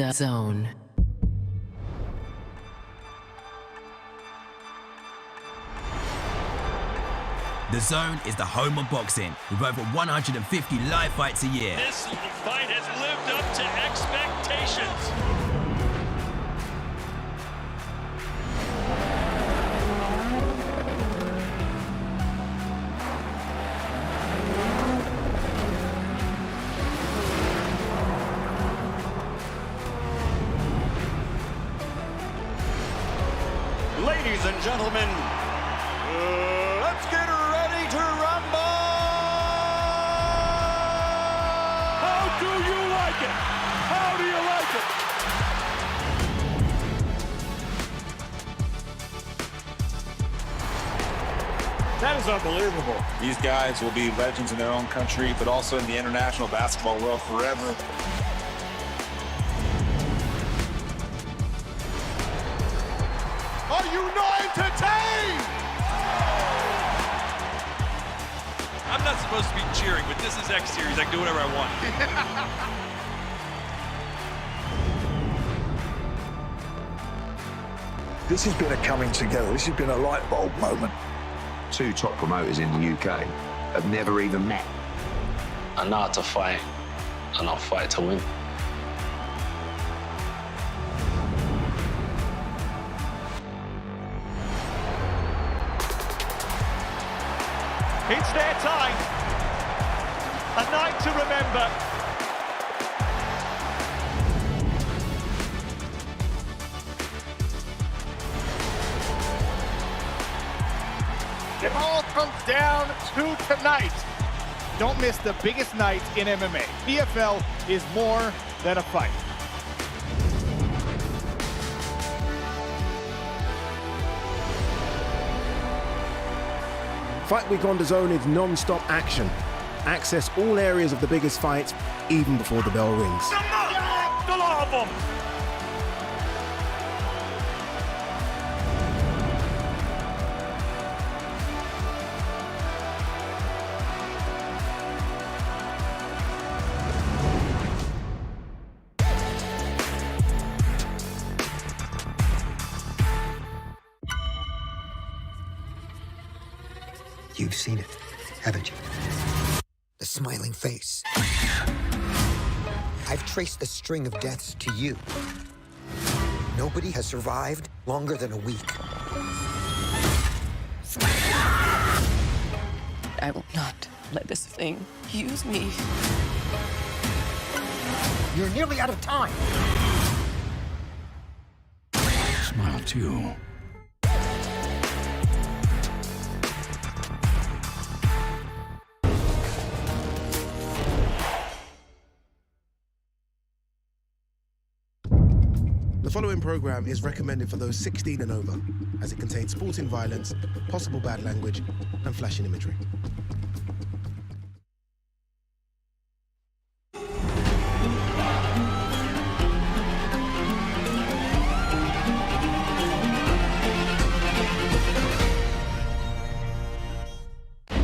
DAZN. DAZN is the home of boxing, with over 150 live fights a year. This fight has lived up to expectations. Ladies and gentlemen, let's get ready to rumble! How do you like it? How do you like it? That is unbelievable. These guys will be legends in their own country, but also in the international basketball world forever. Are you not entertained? I'm not supposed to be cheering, but this is X Series. I can do whatever I want. This has been a coming together. This has been a light bulb moment. Two top promoters in the UK have never even met. I know how to fight, and I'll fight to win. It's their time. A night to remember. It all comes down to tonight. Don't miss the biggest night in MMA. PFL is more than a fight. Fight Week on DAZN is non-stop action. Access all areas of the biggest fights, even before the bell rings. A lot of them. You've seen it, haven't you? The smiling face. I've traced the string of deaths to you. Nobody has survived longer than a week. I will not let this thing use me. You're nearly out of time. Smile too. The following program is recommended for those 16 and over, as it contains sporting violence, possible bad language, and flashing imagery.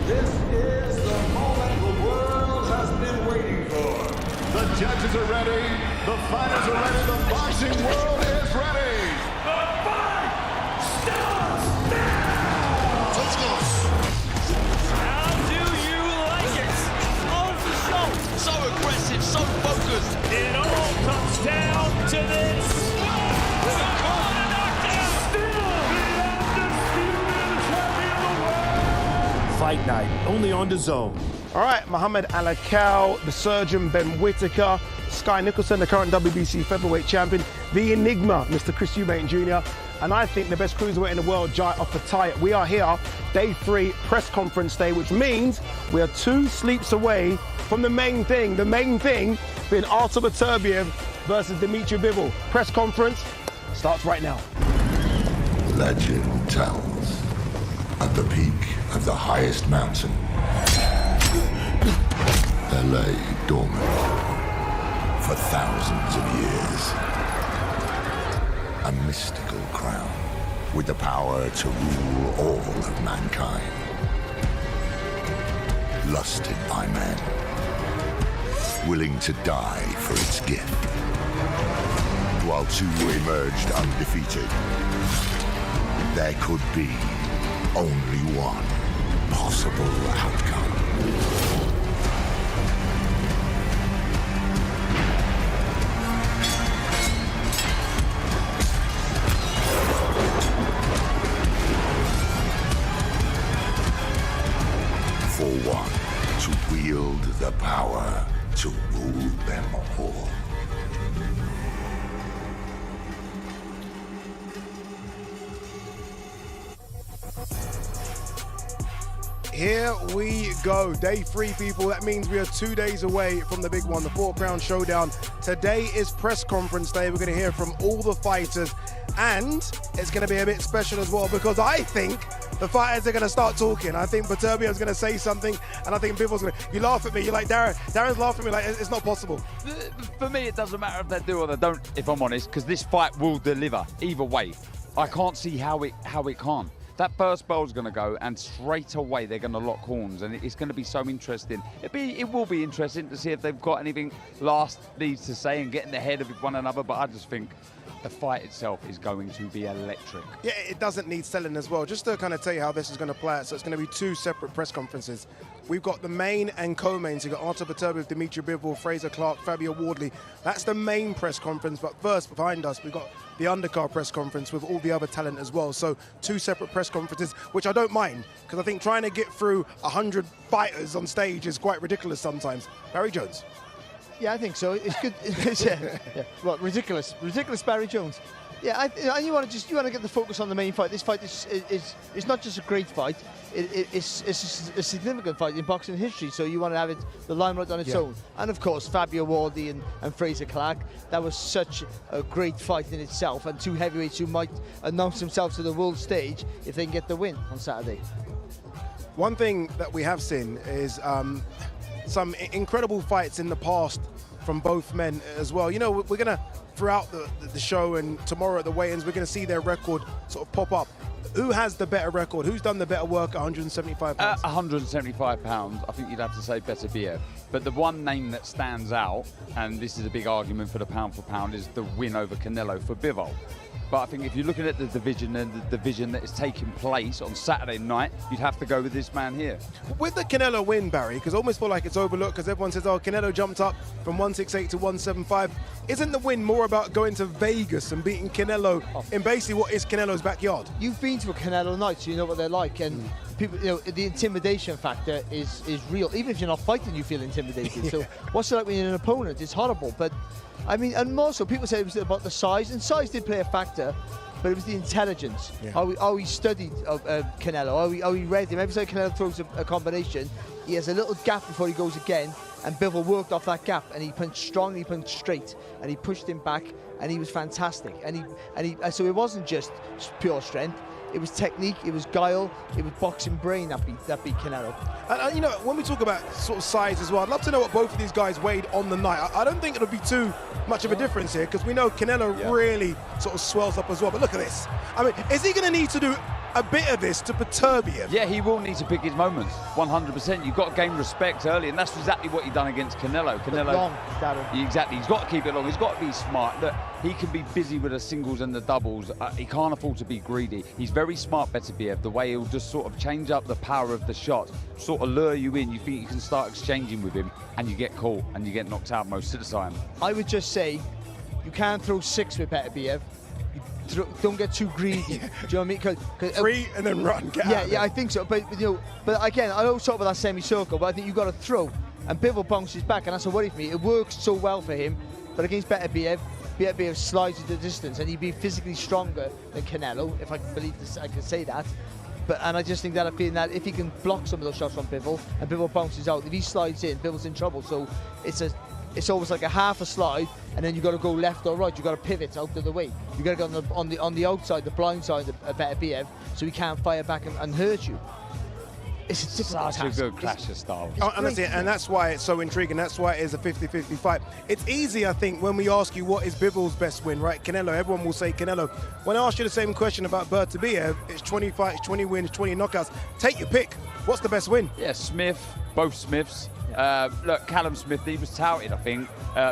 This is the moment the world has been waiting for. The judges are ready, the fighters are ready, the boxing world is ready. The fight starts now! Let's go. How do you like it? On the show. So aggressive, so focused. It all comes down to this. Fight night, only on DAZN. All right, Muhammad Alakal, the surgeon Ben Whittaker, Sky Nicholson, the current WBC featherweight champion, the Enigma, Mr. Chris Eubank Jr., and I think the best cruiserweight in the world, Jai Opetaia. We are here, day 3, press conference day, which means we are 2 sleeps away from the main thing. The main thing being Artur Beterbiev versus Dmitry Bivol. Press conference starts right now. Legend tells, at the peak of the highest mountain, there lay dormant for thousands of years a mystical crown with the power to rule all of mankind. Lusted by men, willing to die for its gift. while two emerged undefeated. There could be only one possible outcome. For one to wield the power to rule them all. Here we go, day 3, people. That means we are 2 days away from the big one, the 4 Crown Showdown. Today is press conference day. We're going to hear from all the fighters, and it's going to be a bit special as well because I think the fighters are going to start talking. I think Beterbiev's going to say something, and I think Bivol's going to... You laugh at me, you're like, Darren's laughing at me like, it's not possible. For me, it doesn't matter if they do or they don't, if I'm honest, because this fight will deliver either way. I can't see how it can't. That first bell's going to go, and straight away they're going to lock horns, and it's going to be so interesting. It will be interesting to see if they've got anything last needs to say and get in the head of one another, but I just think the fight itself is going to be electric. Yeah, it doesn't need selling as well. Just to kind of tell you how this is going to play out, so it's going to be 2 separate press conferences. We've got the main and co-mains. You've got Artur Beterbiev, Dmitry Bivol, Fraser Clark, Fabio Wardley. That's the main press conference, but first, behind us, we've got the Undercard press conference with all the other talent as well. So 2 separate press conferences, which I don't mind, because I think trying to get through 100 fighters on stage is quite ridiculous sometimes. Barry Jones. Yeah, I think so. It's good. Yeah. Well, ridiculous Barry Jones. Yeah, and you want to get the focus on the main fight. This fight is not just a great fight. It's a significant fight in boxing history. So you want to have the limelight on its own. And of course, Fabio Wardley and Fraser Clark. That was such a great fight in itself, and 2 heavyweights who might announce themselves to the world stage if they can get the win on Saturday. One thing that we have seen is some incredible fights in the past from both men as well. You know, we're going to, throughout the show and tomorrow at the weigh-ins, we're going to see their record sort of pop up. Who has the better record? Who's done the better work at 175 pounds? 175 pounds, I think you'd have to say Beterbiev. But the one name that stands out, and this is a big argument for the pound for pound, is the win over Canelo for Bivol. But I think if you're looking at the division and the division that is taking place on Saturday night, you'd have to go with this man here. With the Canelo win, Barry, because I almost feel like it's overlooked because everyone says, oh, Canelo jumped up from 168 to 175. Isn't the win more about going to Vegas and beating Canelo in basically what is Canelo's backyard? You've been to a Canelo night, so you know what they're like, and people, you know, the intimidation factor is real. Even if you're not fighting, you feel intimidated. So what's it like when you're an opponent? It's horrible. But I mean, and more so, people say it was about the size, and size did play a factor, but it was the intelligence. How he studied Canelo, how he read him. Every time Canelo throws a combination, he has a little gap before he goes again, and Bivol worked off that gap, and he punched strong, he punched straight, and he pushed him back, and he was fantastic. So it wasn't just pure strength. It was technique, it was guile, it was boxing brain that beat Canelo. And you know, when we talk about sort of size as well, I'd love to know what both of these guys weighed on the night. I don't think it'll be too much of a difference here, because we know Canelo really sort of swells up as well. But look at this. I mean, is he going to need to do a bit of this to Beterbiev? Yeah, he will need to pick his moments, 100%. You've got to gain respect early, and that's exactly what he done against Canelo. Long, exactly. He's got to keep it long. He's got to be smart. Look, he can be busy with the singles and the doubles. He can't afford to be greedy. He's very smart, Beterbiev, the way he'll just sort of change up the power of the shot, sort of lure you in. You think you can start exchanging with him, and you get caught, and you get knocked out most of the time. I would just say, you can't throw 6 with Beterbiev. Don't get too greedy. Do you know what I mean? Cause, 3 and then run. Yeah, I think so. But you know, but again, I always talk about that semicircle. But I think you've got to throw, and Bivol bounces back, and that's a worry for me. It works so well for him, but against Beterbiev slides into the distance, and he'd be physically stronger than Canelo, if I can believe this. I can say that. And I just think that if he can block some of those shots from Bivol, and Bivol bounces out, if he slides in, Bivol's in trouble. So it's almost like a half a slide, and then you've got to go left or right. You've got to pivot out of the way. You've got to go on the outside, the blind side of Beterbiev, so he can't fire back and hurt you. It's such a good clash of styles. And that's why it's so intriguing. That's why it is a 50-50 fight. It's easy, I think, when we ask you what is Bivol's best win, right? Canelo. Everyone will say Canelo. When I ask you the same question about Beterbiev, it's 20 fights, 20 wins, 20 knockouts. Take your pick. What's the best win? Yeah, Smith. Both Smiths. Look, Callum Smith, he was touted, I think,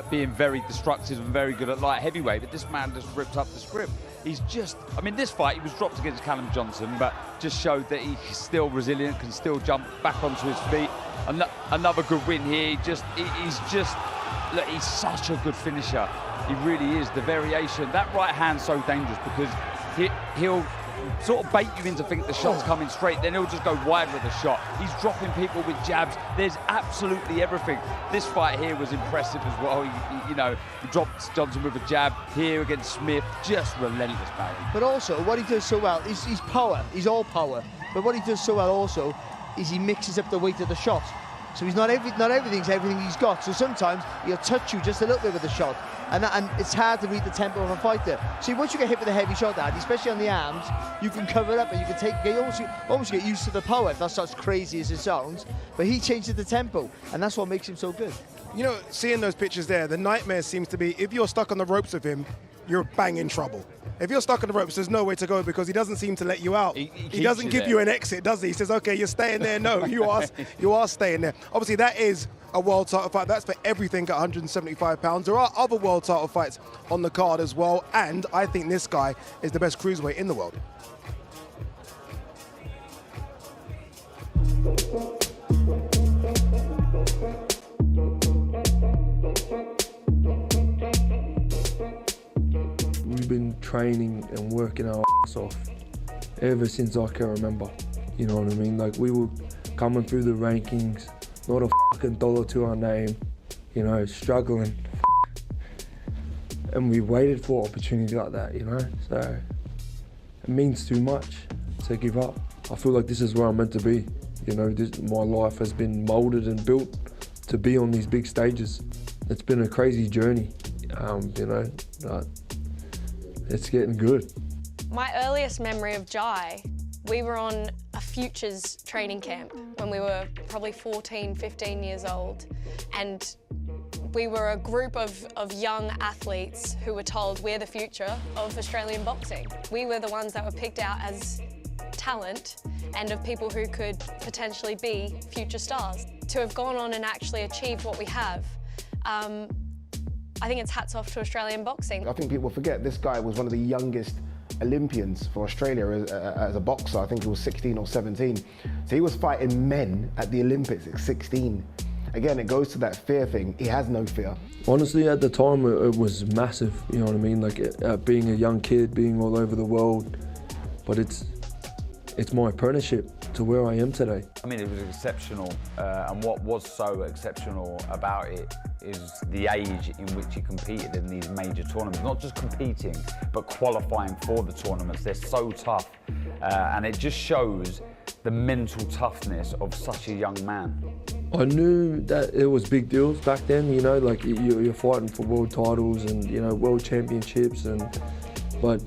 being very destructive and very good at light heavyweight, but this man just ripped up the script. He's just, I mean, this fight, he was dropped against Callum Johnson, but just showed that he's still resilient, can still jump back onto his feet. Another good win here. Look, he's such a good finisher. He really is. The variation, that right hand's so dangerous because he'll sort of bait you into think the shot's coming straight, then he'll just go wide with the shot. He's dropping people with jabs. There's absolutely everything. This fight here was impressive as well. He dropped Johnson with a jab here against Smith. Just relentless, Barry. But also, what he does so well is he's power. He's all power. But what he does so well also is he mixes up the weight of the shot. So he's not everything's everything he's got. So sometimes he'll touch you just a little bit with the shot. And it's hard to read the tempo of a fighter. See, once you get hit with a heavy shot, especially on the arms, you can cover it up and you can almost get used to the power. That's as crazy as it sounds. But he changes the tempo, and that's what makes him so good. You know, seeing those pictures there, the nightmare seems to be if you're stuck on the ropes with him, you're bang in trouble. If you're stuck on the ropes, there's no way to go because he doesn't seem to let you out. He doesn't give you an exit, does he? He says, okay, you're staying there. No, you are staying there. Obviously, that is a world title fight. That's for everything at 175 pounds. There are other world title fights on the card as well, and I think this guy is the best cruiserweight in the world. We've been training and working our ass off ever since I can remember. You know what I mean? Like, we were coming through the rankings, not a fucking dollar to our name, you know, struggling. And we waited for opportunities like that, you know? So it means too much to give up. I feel like this is where I'm meant to be. You know, my life has been molded and built to be on these big stages. It's been a crazy journey, you know, but it's getting good. My earliest memory of Jai, we were on a futures training camp when we were probably 14, 15 years old. And we were a group of young athletes who were told we're the future of Australian boxing. We were the ones that were picked out as talent and of people who could potentially be future stars. To have gone on and actually achieved what we have, I think it's hats off to Australian boxing. I think people forget this guy was one of the youngest Olympians for Australia as a boxer. I think he was 16 or 17. So he was fighting men at the Olympics at 16. Again, it goes to that fear thing. He has no fear. Honestly, at the time, it was massive, you know what I mean? Like, being a young kid, being all over the world. But it's my apprenticeship to where I am today. I mean, it was exceptional, and what was so exceptional about it is the age in which he competed in these major tournaments. Not just competing, but qualifying for the tournaments. They're so tough, and it just shows the mental toughness of such a young man. I knew that it was big deals back then, you know, like you're fighting for world titles and, you know, world championships, but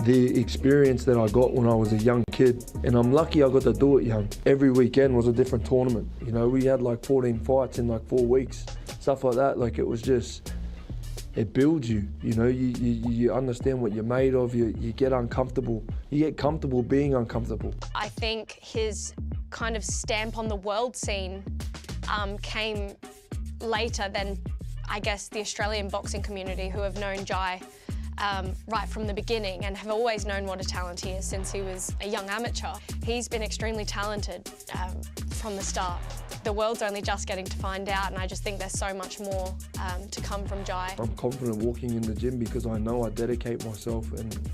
the experience that I got when I was a young kid, and I'm lucky I got to do it young. Every weekend was a different tournament. You know, we had like 14 fights in like 4 weeks, stuff like that. Like, it was just, it builds you, you know, you understand what you're made of, you get uncomfortable. You get comfortable being uncomfortable. I think his kind of stamp on the world scene came later than, I guess, the Australian boxing community, who have known Jai right from the beginning and have always known what a talent he is since he was a young amateur. He's been extremely talented from the start. The world's only just getting to find out, and I just think there's so much more to come from Jai. I'm confident walking in the gym because I know I dedicate myself and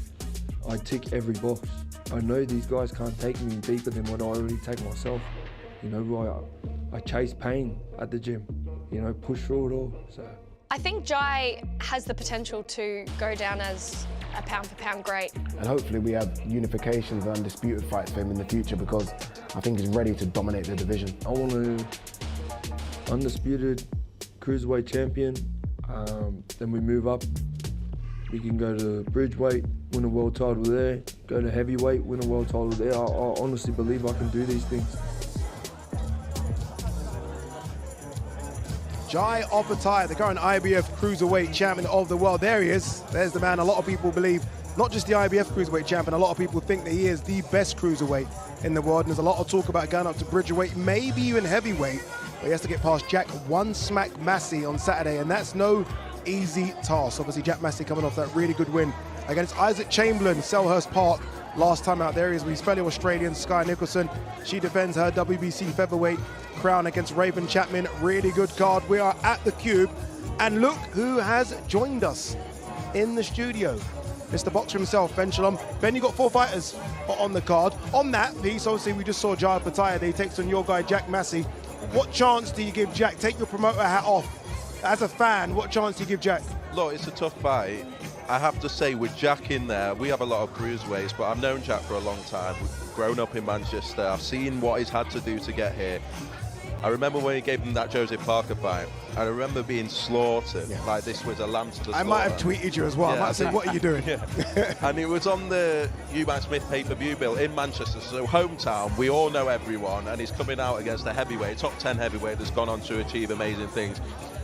I tick every box. I know these guys can't take me deeper than what I already take myself. You know, I chase pain at the gym, you know, push through it all, so. I think Jai has the potential to go down as a pound-for-pound great. And hopefully we have unifications and undisputed fights for him in the future, because I think he's ready to dominate the division. I want an undisputed cruiserweight champion, then we move up. We can go to bridgeweight, win a world title there, go to heavyweight, win a world title there. I honestly believe I can do these things. Jai Opetaia, the current IBF Cruiserweight Champion of the world. There he is. There's the man a lot of people believe, not just the IBF Cruiserweight Champion, a lot of people think that he is the best cruiserweight in the world. And there's a lot of talk about going up to bridgerweight, maybe even heavyweight. he has to get past Jack One Smack Massey on Saturday, and that's no easy task. Obviously, Jack Massey coming off that really good win against Isaac Chamberlain, Selhurst Park. Last time out there is with his fellow Australian, Sky Nicholson. She defends her WBC featherweight crown against Raven Chapman. Really good card. We are at the Cube, and look who has joined us in the studio. Mr. Boxer himself, Ben Shalom. Ben, you got 4 fighters on the card. On that piece, obviously, we just saw Jai Opetaia. He takes on your guy, Jack Massey. What chance do you give Jack? Take your promoter hat off. As a fan, what chance do you give Jack? Look, it's a tough fight. I have to say, with Jack in there, we have a lot of cruiserweights, but I've known Jack for a long time. We've grown up in Manchester. I've seen what he's had to do to get here. I remember when he gave him that Joseph Parker fight. I remember being slaughtered, like this was a lamb to the slaughter. I might have tweeted you as well. I might have said, what are you doing? And it was on the Eubank Smith pay-per-view bill in Manchester, so hometown, we all know everyone, and he's coming out against a heavyweight, top 10 heavyweight that's gone on to achieve amazing things.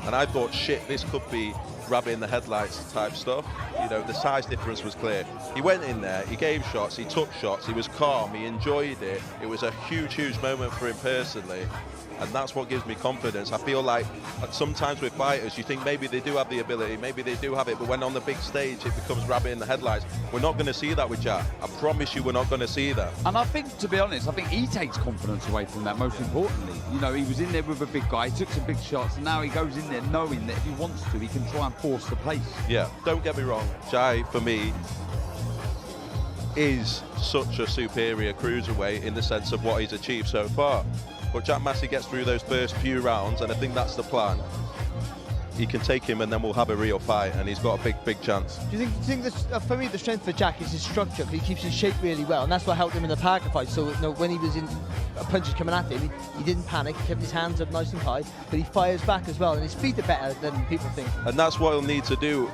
And I thought, shit, this could be rabbit in the headlights type stuff. You know, the size difference was clear. He went in there, he gave shots, he took shots, he was calm, he enjoyed it. It was a huge, huge moment for him personally. And that's what gives me confidence. I feel like sometimes with fighters, you think maybe they do have the ability, maybe they do have it, but when on the big stage, it becomes rabbit in the headlights. We're not going to see that with Jack. I promise you, we're not going to see that. And I think, to be honest, I think he takes confidence away from that, most importantly. You know, he was in there with a big guy, he took some big shots, and now he goes in there knowing that if he wants to, he can try and force the pace. Yeah, don't get me wrong. Jai, for me, is such a superior cruiserweight in the sense of what he's achieved so far. But Jack Massey gets through those first few rounds, and I think that's the plan. He can take him, and then we'll have a real fight, and he's got a big, big chance. Do you think that, for me, the strength for Jack is his structure, because he keeps his shape really well, and that's what helped him in the Parker fight. So, you know, when he was in punches coming at him, he didn't panic, he kept his hands up nice and high, but he fires back as well, and his feet are better than people think. And that's what he'll need to do.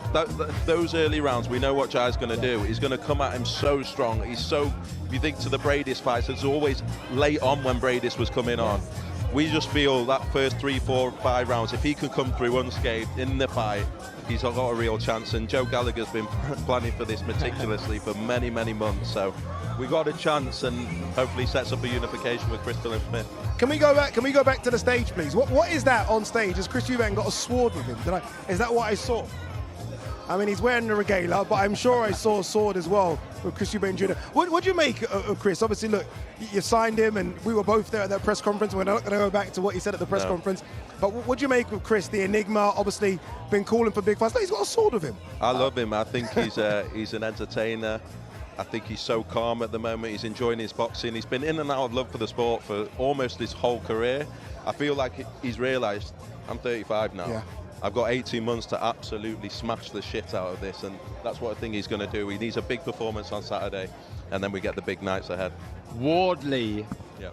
Those early rounds, we know what Jai's going to do. He's going to come at him so strong. He's so, if you think to the Bradis fights, it's always late on when Bradis was coming on. We just feel that first 3, 4, 5 rounds, if he can come through unscathed in the fight, he's got a real chance. And Joe Gallagher's been planning for this meticulously for many, many months. So we got a chance, and hopefully sets up a unification with Crystal and Smith. Can we go back? Can we go back to the stage, please? What is that on stage? Has Chris Eubank got a sword with him? Is that what I saw? I mean, he's wearing the regalia, but I'm sure I saw a sword as well with Chris Eubank Jr. What do you make of Chris? Obviously, look, you signed him, and we were both there at that press conference. We're not going to go back to what he said at the press conference. But what do you make of Chris, the enigma? Obviously, been calling for big fights. He's got a sword with him. I love him. I think he's an entertainer. I think he's so calm at the moment. He's enjoying his boxing. He's been in and out of love for the sport for almost his whole career. I feel like he's realised, I'm 35 now. Yeah. I've got 18 months to absolutely smash the shit out of this, and that's what I think he's going to do. He needs a big performance on Saturday, and then we get the big nights ahead. Wardley,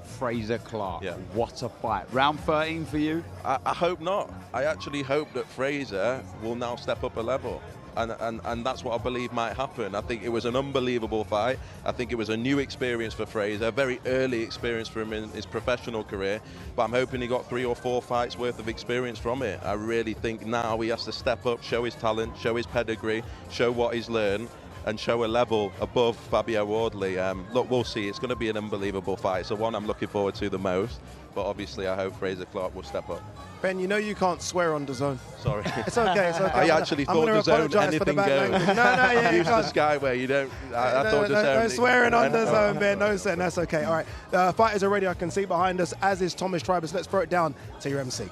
Fraser Clark. What a fight. Round 13 for you? I hope not. I actually hope that Fraser will now step up a level. And that's what I believe might happen. I think it was an unbelievable fight. I think it was a new experience for Fraser, a very early experience for him in his professional career, but I'm hoping he got 3 or 4 fights worth of experience from it. I really think now he has to step up, show his talent, show his pedigree, show what he's learned, and show a level above Fabio Wardley. Look, we'll see. It's going to be an unbelievable fight. It's the one I'm looking forward to the most, but obviously I hope Fraser Clark will step up. Ben, you know you can't swear on DAZN. Sorry. It's okay, it's okay. I actually thought DAZN, anything goes. I'm used to Sky where you don't, I thought DAZN. No swearing on DAZN, Ben, no swearing, that's okay. All right, fighters are ready, I can see behind us, as is Thomas Tribus. Let's throw it down to your MC.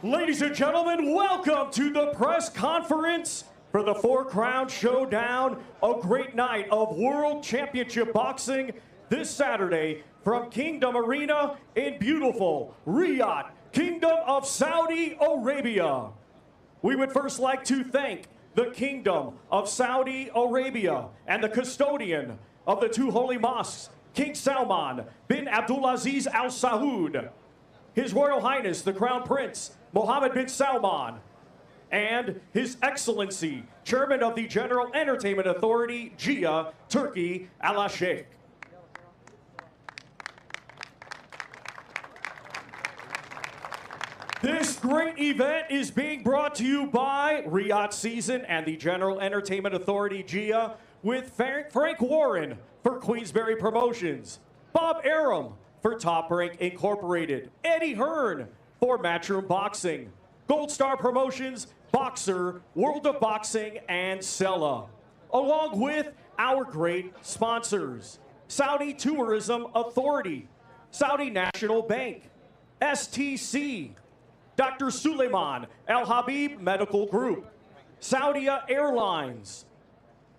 Ladies and gentlemen, welcome to the press conference for the 4-Crown Showdown, a great night of World Championship Boxing this Saturday from Kingdom Arena in beautiful Riyadh, Kingdom of Saudi Arabia. We would first like to thank the Kingdom of Saudi Arabia and the custodian of the 2 holy mosques, King Salman bin Abdulaziz Al Saud, His Royal Highness the Crown Prince Mohammed bin Salman, and His Excellency, Chairman of the General Entertainment Authority, Jia, Turkey, Alla Sheikh. This great event is being brought to you by Riyadh Season and the General Entertainment Authority, Jia, with Frank Warren for Queensberry Promotions, Bob Arum for Top Rank Incorporated. Eddie Hearn for Matchroom Boxing. Gold Star Promotions, Boxer, World of Boxing, and Sella. Along with our great sponsors. Saudi Tourism Authority, Saudi National Bank, STC, Dr. Suleiman Al Habib Medical Group, Saudia Airlines,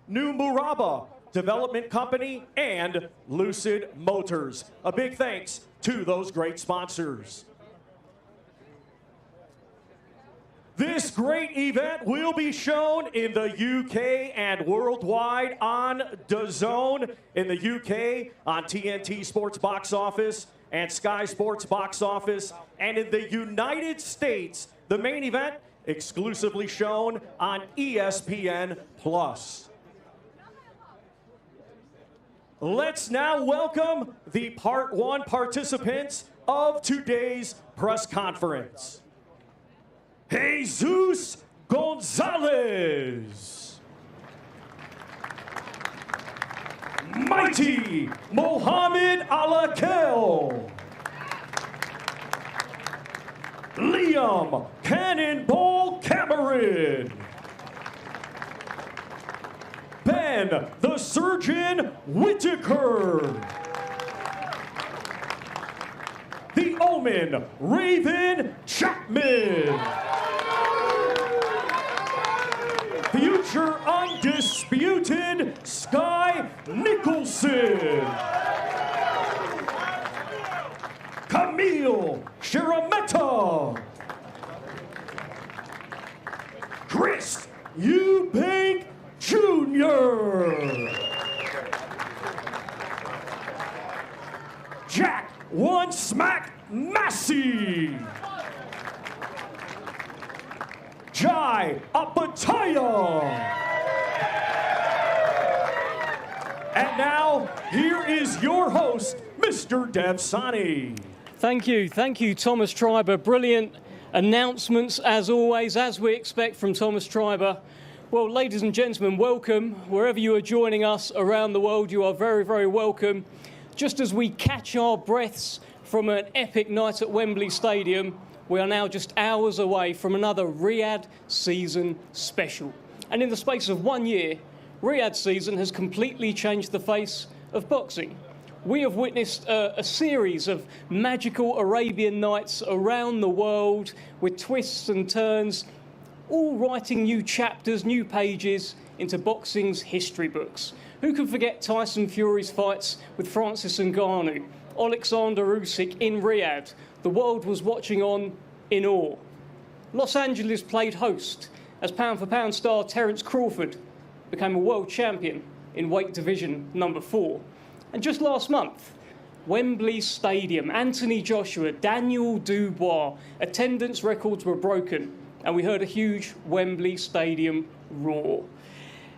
New Muraba Development Company, and Lucid Motors. A big thanks to those great sponsors. This great event will be shown in the UK and worldwide on DAZN, in the UK on TNT Sports Box Office and Sky Sports Box Office, and in the United States, the main event exclusively shown on ESPN+. Let's now welcome the Part 1 participants of today's press conference. Jesus Gonzalez, Mighty Mohammed Alakel, Liam Cannonball Cameron, Ben the Surgeon Whitaker, the Omen Raven Chapman, future undisputed Sky Nicholson, Camille Shirameta, Chris Eubank Jr., Jack One Smack Massey, Jai Opetaia. And now, here is your host, Mr. Devsani. Thank you, Thomas Treiber. Brilliant announcements, as always, as we expect from Thomas Treiber. Well, ladies and gentlemen, welcome. Wherever you are joining us around the world, you are very, very welcome. Just as we catch our breaths from an epic night at Wembley Stadium, we are now just hours away from another Riyadh season special. And in the space of 1 year, Riyadh season has completely changed the face of boxing. We have witnessed a series of magical Arabian nights around the world with twists and turns, all writing new chapters, new pages into boxing's history books. Who can forget Tyson Fury's fights with Francis Ngannou, Alexander Usyk in Riyadh? The world was watching on in awe. Los Angeles played host as pound-for-pound star Terence Crawford became a world champion in weight division number 4. And just last month, Wembley Stadium, Anthony Joshua, Daniel Dubois, attendance records were broken, and we heard a huge Wembley Stadium roar.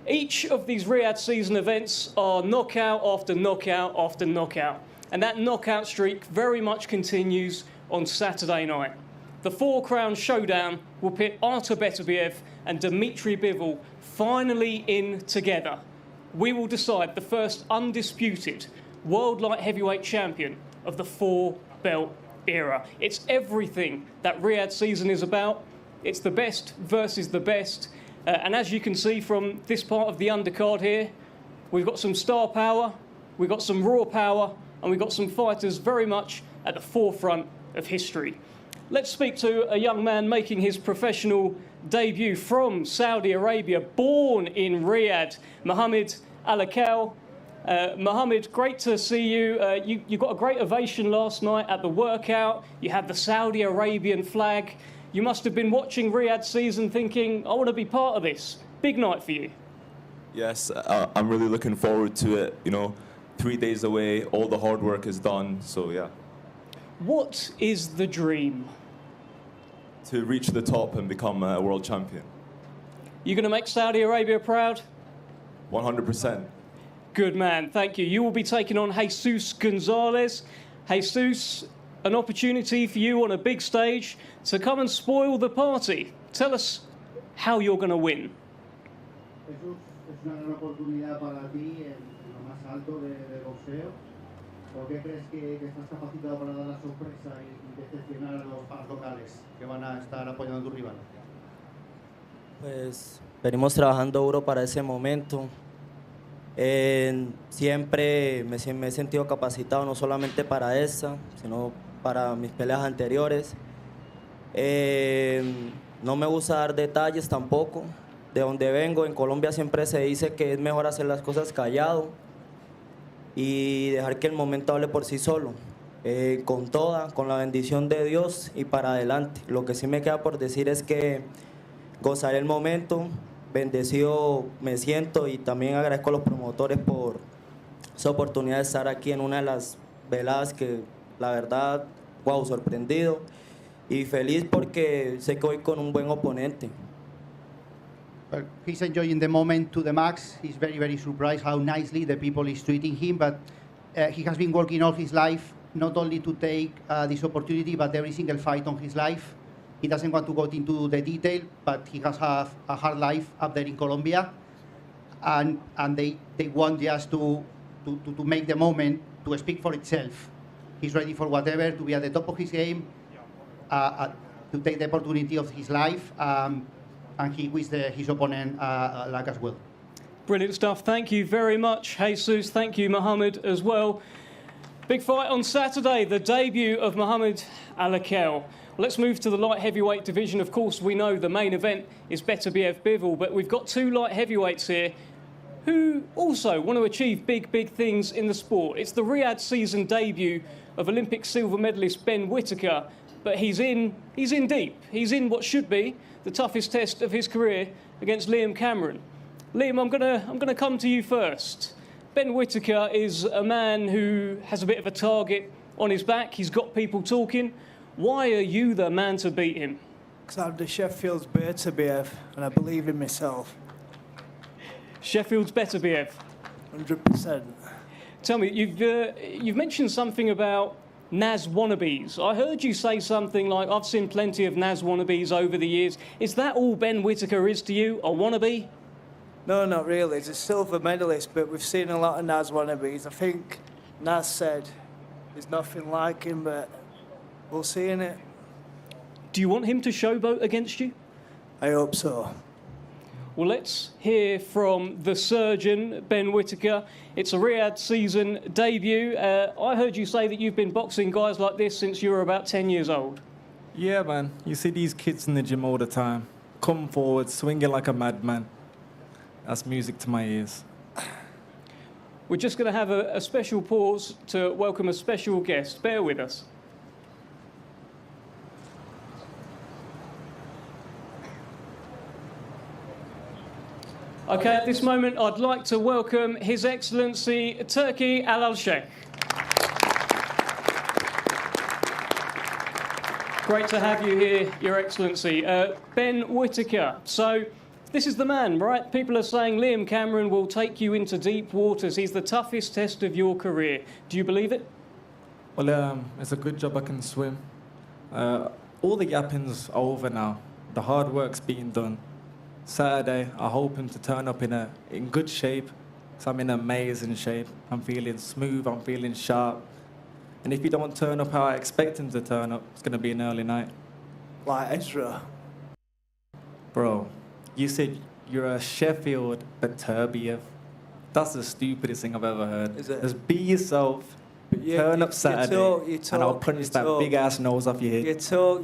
Each of these Riyadh season events are knockout after knockout after knockout, and that knockout streak very much continues on Saturday night. The 4-crown showdown will pit Artur Beterbiev and Dmitry Bivol finally in together. We will decide the first undisputed world light heavyweight champion of the 4-belt era. It's everything that Riyadh season is about. It's the best versus the best. And as you can see from this part of the undercard here, we've got some star power, we've got some raw power, and we've got some fighters very much at the forefront of history. Let's speak to a young man making his professional debut from Saudi Arabia, born in Riyadh, Mohammed Alakel. Mohammed, great to see you. You got a great ovation last night at the workout. You had the Saudi Arabian flag. You must have been watching Riyadh season thinking, I want to be part of this. Big night for you. Yes, I'm really looking forward to it. You know, 3 days away, all the hard work is done, so yeah. What is the dream? To reach the top and become a world champion. You going to make Saudi Arabia proud? 100%. Good man, thank you. You will be taking on Jesus Gonzalez. Jesus, an opportunity for you on a big stage to come and spoil the party. Tell us how you're going to win. Jesus, es una gran oportunidad para ti en lo más alto de boxeo, ¿Por qué crees que estás capacitado para dar la sorpresa y decepcionar a los fans locales que van a estar apoyando a tu rival? Pues venimos trabajando duro para ese momento. Siempre me he sentido capacitado no solamente para esta, sino para mis peleas anteriores. No me gusta dar detalles tampoco. De donde vengo, en Colombia siempre se dice que es mejor hacer las cosas callado y dejar que el momento hable por sí solo. Con toda, con la bendición de Dios y para adelante. Lo que sí me queda por decir es que gozaré el momento, bendecido me siento y también agradezco a los promotores por esa oportunidad de estar aquí en una de las veladas que la verdad, wow, sorprendido y feliz porque sé que voy con un buen oponente. Well, he's enjoying the moment to the max. He's very, very surprised how nicely the people is treating him, but he has been working all his life not only to take this opportunity, but every single fight on his life. He doesn't want to go into the detail, but he has a hard life up there in Colombia, and they want just to make the moment to speak for itself. He's ready for whatever, to be at the top of his game, to take the opportunity of his life, and he wishes his opponent luck as well. Brilliant stuff. Thank you very much, Jesus. Thank you, Mohammed, as well. Big fight on Saturday, the debut of Mohammed Alla. Let's move to the light heavyweight division. Of course, we know the main event is Beterbiev Bivol, but we've got two light heavyweights here who also want to achieve big, big things in the sport. It's the Riyadh season debut of Olympic silver medalist Ben Whittaker, but he's in deep. He's in what should be the toughest test of his career against Liam Cameron. Liam, I'm gonna come to you first. Ben Whittaker is a man who has a bit of a target on his back. He's got people talking. Why are you the man to beat him? Because I'm the Sheffield's Beterbiev, and I believe in myself. Sheffield's Beterbiev. 100%. Tell me, you've mentioned something about Naz wannabes. I heard you say something like, I've seen plenty of Naz wannabes over the years. Is that all Ben Whittaker is to you, a wannabe? No, not really. He's a silver medalist, but we've seen a lot of Naz wannabes. I think Naz said there's nothing like him, but we'll see, innit? Do you want him to showboat against you? I hope so. Well, let's hear from the surgeon, Ben Whittaker. It's a Riyadh season debut. I heard you say that you've been boxing guys like this since you were about 10 years old. Yeah, man. You see these kids in the gym all the time. Come forward, swinging like a madman. That's music to my ears. We're just going to have a special pause to welcome a special guest. Bear with us. Okay, at this moment, I'd like to welcome His Excellency Turkey Al-Sheikh. Great to have you here, Your Excellency. Ben Whittaker. So, this is the man, right? People are saying Liam Cameron will take you into deep waters. He's the toughest test of your career. Do you believe it? Well, it's a good job I can swim. All the yapping's over now. The hard work's being done. Saturday, I hope him to turn up in good shape, because I'm in amazing shape. I'm feeling smooth, I'm feeling sharp. And if he don't turn up how I expect him to turn up, it's going to be an early night. Like Ezra. Bro, you said you're a Sheffield Beterbiev. That's the stupidest thing I've ever heard. Is it? Just be yourself. Turn up Saturday, and I'll punch that big-ass nose off your head. You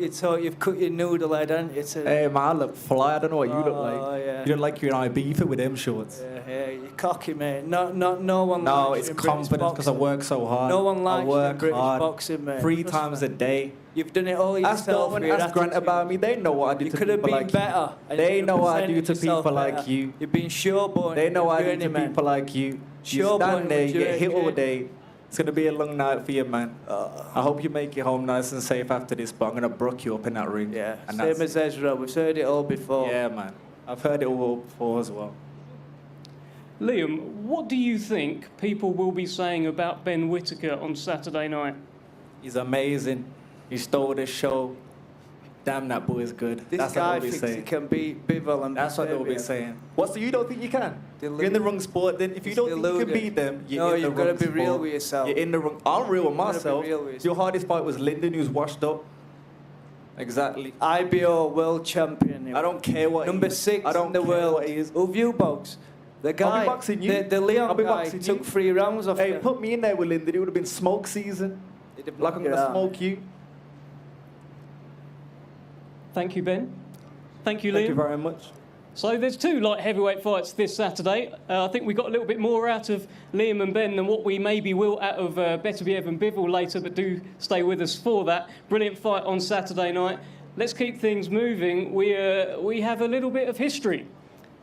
talk, you've cut your noodle head, haven't you? Hey, man, I look fly. I don't know what you look like. Yeah. You don't like you're in Ibiza with them shorts. Yeah, you're cocky, mate. No one No, likes it's you in British confidence because I work so hard. No one likes I work you in British hard, boxing, mate. 3 times a day. You've done it all yourself. Ask Darwin, ask Grant about me. They know what I do to people like you. You could have been better. They know what I do to people like you. You've been showboating. They know what I do to people like you. You stand there, you get hit all day. It's going to be a long night for you, man. I hope you make it home nice and safe after this, but I'm going to brook you up in that ring. Yeah, and same as Ezra. We've heard it all before. Yeah, man. I've heard it all before as well. Liam, what do you think people will be saying about Ben Whittaker on Saturday night? He's amazing. He stole the show. damn, that boy is good. This That's guy what they'll be thinks he saying. can beat Bivol and That's what they'll be Beterbiev. saying. What, so you don't think you can? You're in the wrong sport, then if you He's don't think you deluded. can beat them, you're No, in the you've wrong got to be sport. real with yourself. You're in the wrong... I'm real with You've gotta be myself. real with Your hardest fight was Lyndon, who's washed up. Exactly. IBO world champion. I don't care what Number he is. 6 I don't in the care world. what he is. Who you box? The guy, I'll be boxing you. the Leon I'll be guy boxing took you. 3 rounds off Hey, you. put me in there with Lyndon. It would have been smoke season. Like I'm going to smoke you. Thank you, Ben. Thank you, Liam. Thank you very much. So there's 2 light heavyweight fights this Saturday. I think we got a little bit more out of Liam and Ben than what we maybe will out of Beterbiev and Bivol later, but do stay with us for that. Brilliant fight on Saturday night. Let's keep things moving. We have a little bit of history.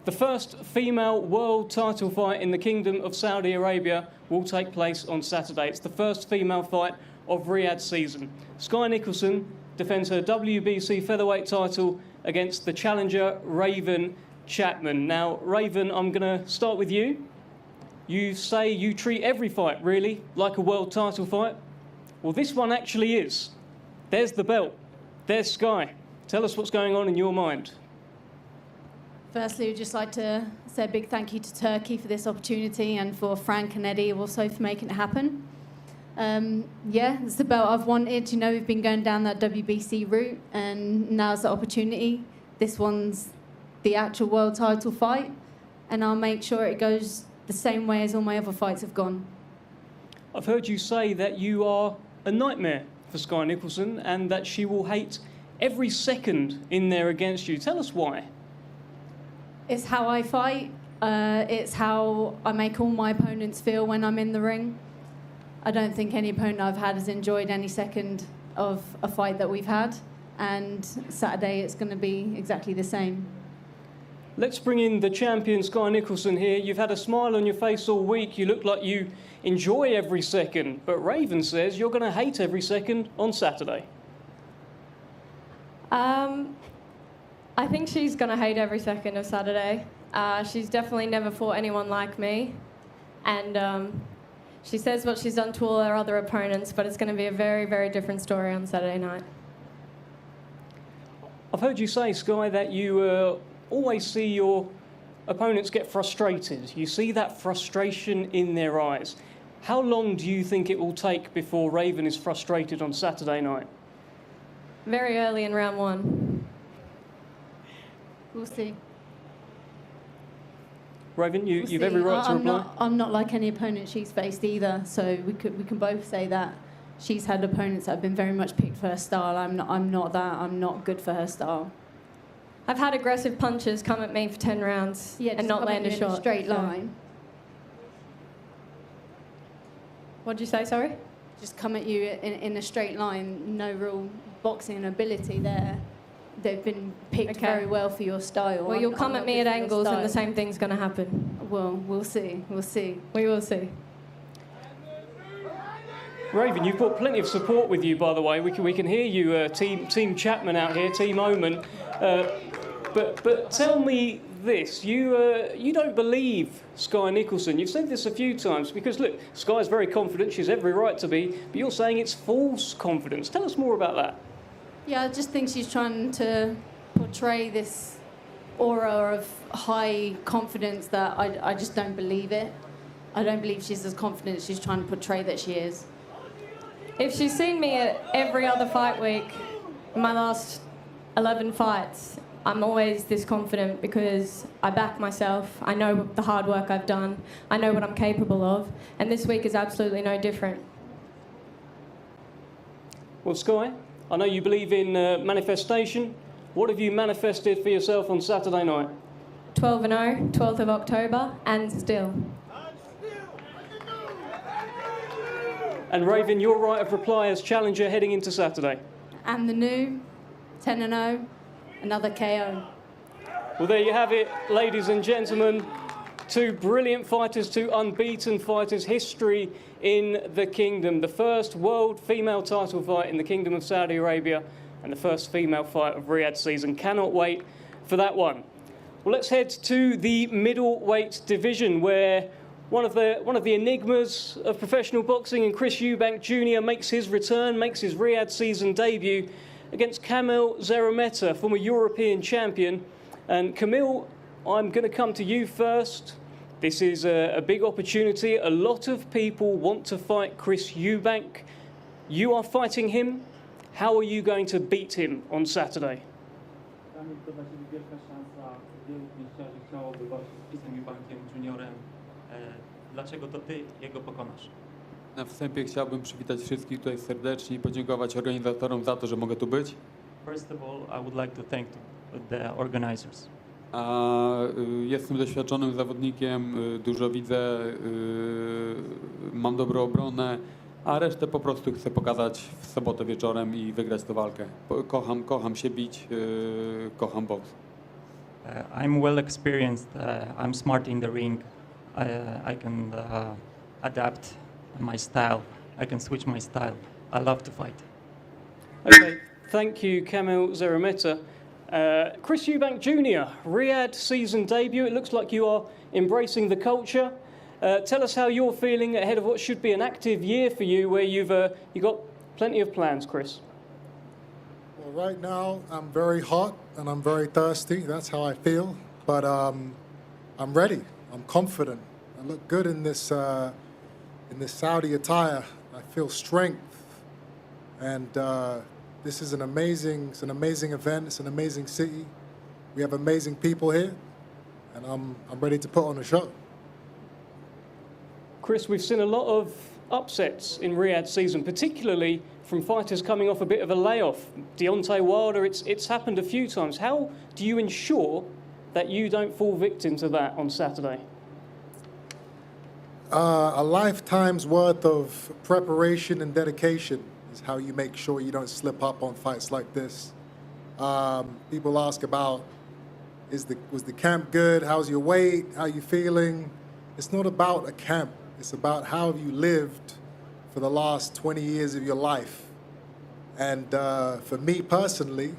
The first female world title fight in the Kingdom of Saudi Arabia will take place on Saturday. It's the first female fight of Riyadh season. Sky Nicholson defends her WBC featherweight title against the challenger Raven Chapman. Now, Raven, I'm going to start with you. You say you treat every fight, really, like a world title fight. Well, this one actually is. There's the belt. There's Sky. Tell us what's going on in your mind. Firstly, we'd just like to say a big thank you to Turkey for this opportunity and for Frank and Eddie also for making it happen. Yeah, it's the belt I've wanted. You know, we've been going down that WBC route and now's the opportunity. This one's the actual world title fight and I'll make sure it goes the same way as all my other fights have gone. I've heard you say that you are a nightmare for Sky Nicholson and that she will hate every second in there against you. Tell us why. It's how I fight. It's how I make all my opponents feel when I'm in the ring. I don't think any opponent I've had has enjoyed any second of a fight that we've had. And Saturday it's going to be exactly the same. Let's bring in the champion, Sky Nicholson, here. You've had a smile on your face all week. You look like you enjoy every second. But Raven says you're going to hate every second on Saturday. I think she's going to hate every second of Saturday. She's definitely never fought anyone like me. And she says what she's done to all her other opponents, but it's going to be a very, very different story on Saturday night. I've heard you say, Sky, that you always see your opponents get frustrated. You see that frustration in their eyes. How long do you think it will take before Raven is frustrated on Saturday night? Very early in round 1. We'll see. Raven, you've We'll every see. right to reply. I'm not like any opponent she's faced either, so we can both say that she's had opponents that have been very much picked for her style. I'm not that. I'm not good for her style. I've had aggressive punches come at me for 10 rounds and not land a shot. In a straight line. What'd you say, sorry? Just come at you in a straight line. No real boxing ability there. They've been picked very well for your style. Well, you'll come at me at angles and the same thing's going to happen. Well, we'll see. We'll see. We will see. Raven, you've got plenty of support with you, by the way. We can hear you, Team Chapman out here, Team Oman. But tell me this: you don't believe Sky Nicholson. You've said this a few times because look, Sky's very confident. She's every right to be, but you're saying it's false confidence. Tell us more about that. Yeah, I just think she's trying to portray this aura of high confidence that I just don't believe it. I don't believe she's as confident as she's trying to portray that she is. If she's seen me at every other fight week, in my last 11 fights, I'm always this confident because I back myself. I know the hard work I've done. I know what I'm capable of. And this week is absolutely no different. Well, Sky, I know you believe in manifestation. What have you manifested for yourself on Saturday night? 12-0, 12th of October, and still. And Raven, your right of reply as challenger heading into Saturday. And the new 10-0, another KO. Well, there you have it, ladies and gentlemen. 2 brilliant fighters, 2 unbeaten fighters, history in the kingdom. The first world female title fight in the Kingdom of Saudi Arabia and the first female fight of Riyadh season. Cannot wait for that one. Well, let's head to the middleweight division where one of the enigmas of professional boxing and Eubank Jr. makes his return, makes his Riyadh season debut. against Kamil Szeremeta, former European champion. And Kamil, I'm going to come to you first. This is a big opportunity. A lot of people want to fight Chris Eubank. You are fighting him. How are you going to beat him on Saturday? Dlaczego to ty jego pokonasz? Na wstępie chciałbym przywitać wszystkich tutaj serdecznie i podziękować organizatorom za to, że mogę tu być. First of all, I would like to thank the organizers. Jestem doświadczonym zawodnikiem, dużo widzę, mam dobrą obronę, a resztę po prostu chcę pokazać w sobotę wieczorem i wygrać tę walkę. Kocham się bić, kocham boks. I'm well experienced, I'm smart in the ring. I can adapt my style. I can switch my style. I love to fight. Okay, thank you, Kamil Szeremeta. Chris Eubank Jr., Riyadh season debut. It looks like you are embracing the culture. Tell us how you're feeling ahead of what should be an active year for you, where you've got plenty of plans, Chris. Well, right now I'm very hot and I'm very thirsty. That's how I feel. But I'm ready. I'm confident. I look good in this Saudi attire. I feel strength, and this is an amazing event. It's an amazing city. We have amazing people here, and I'm ready to put on a show. Chris, we've seen a lot of upsets in Riyadh season, particularly from fighters coming off a bit of a layoff. Deontay Wilder, it's happened a few times. How do you ensure that you don't fall victim to that on Saturday? A lifetime's worth of preparation and dedication is how you make sure you don't slip up on fights like this. People ask about, was the camp good? How's your weight? How you feeling? It's not about a camp. It's about how have you lived for the last 20 years of your life. And for me personally,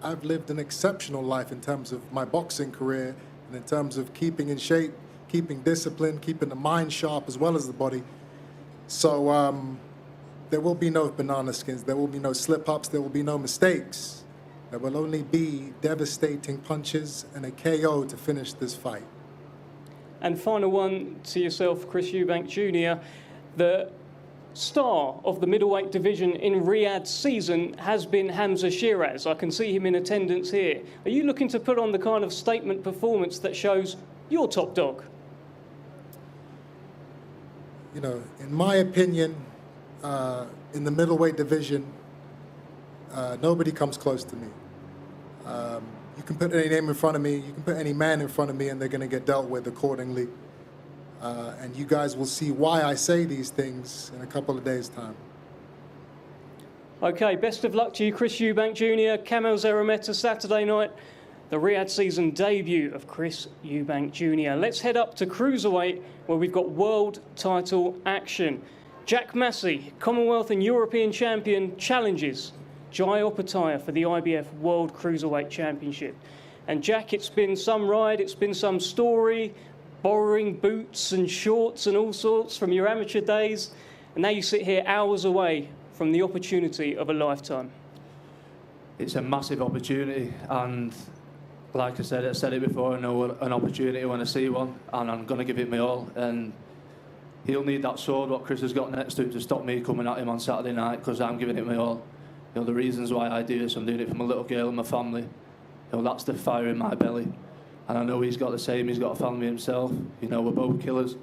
I've lived an exceptional life in terms of my boxing career and in terms of keeping in shape, keeping discipline, keeping the mind sharp as well as the body. So there will be no banana skins, there will be no slip-ups, there will be no mistakes. There will only be devastating punches and a KO to finish this fight. And final one to yourself, Chris Eubank Jr. The star of the middleweight division in Riyadh season has been Hamza Shiraz. I can see him in attendance here. Are you looking to put on the kind of statement performance that shows you're top dog? You know, in my opinion, in the middleweight division, nobody comes close to me. You can put any name in front of me, you can put any man in front of me, and they're going to get dealt with accordingly. And you guys will see why I say these things in a couple of days' time. Okay, best of luck to you, Chris Eubank Jr., Kamil Szeremeta, Saturday night, the Riyadh season debut of Chris Eubank Jr. Let's head up to Cruiserweight, where we've got world title action. Jack Massey, Commonwealth and European champion, challenges Jai Opetaia for the IBF World Cruiserweight Championship. And Jack, it's been some ride, it's been some story, borrowing boots and shorts and all sorts from your amateur days, and now you sit here hours away from the opportunity of a lifetime. It's a massive opportunity, and like I said it before, I know an opportunity when I see one, and I'm going to give it my all. And he'll need that sword what Chris has got next to stop me coming at him on Saturday night, because I'm giving it my all. You know, the reasons why I do this, I'm doing it for my little girl and my family. You know, that's the fire in my belly. And I know he's got the same, he's got a family himself. You know, we're both killers.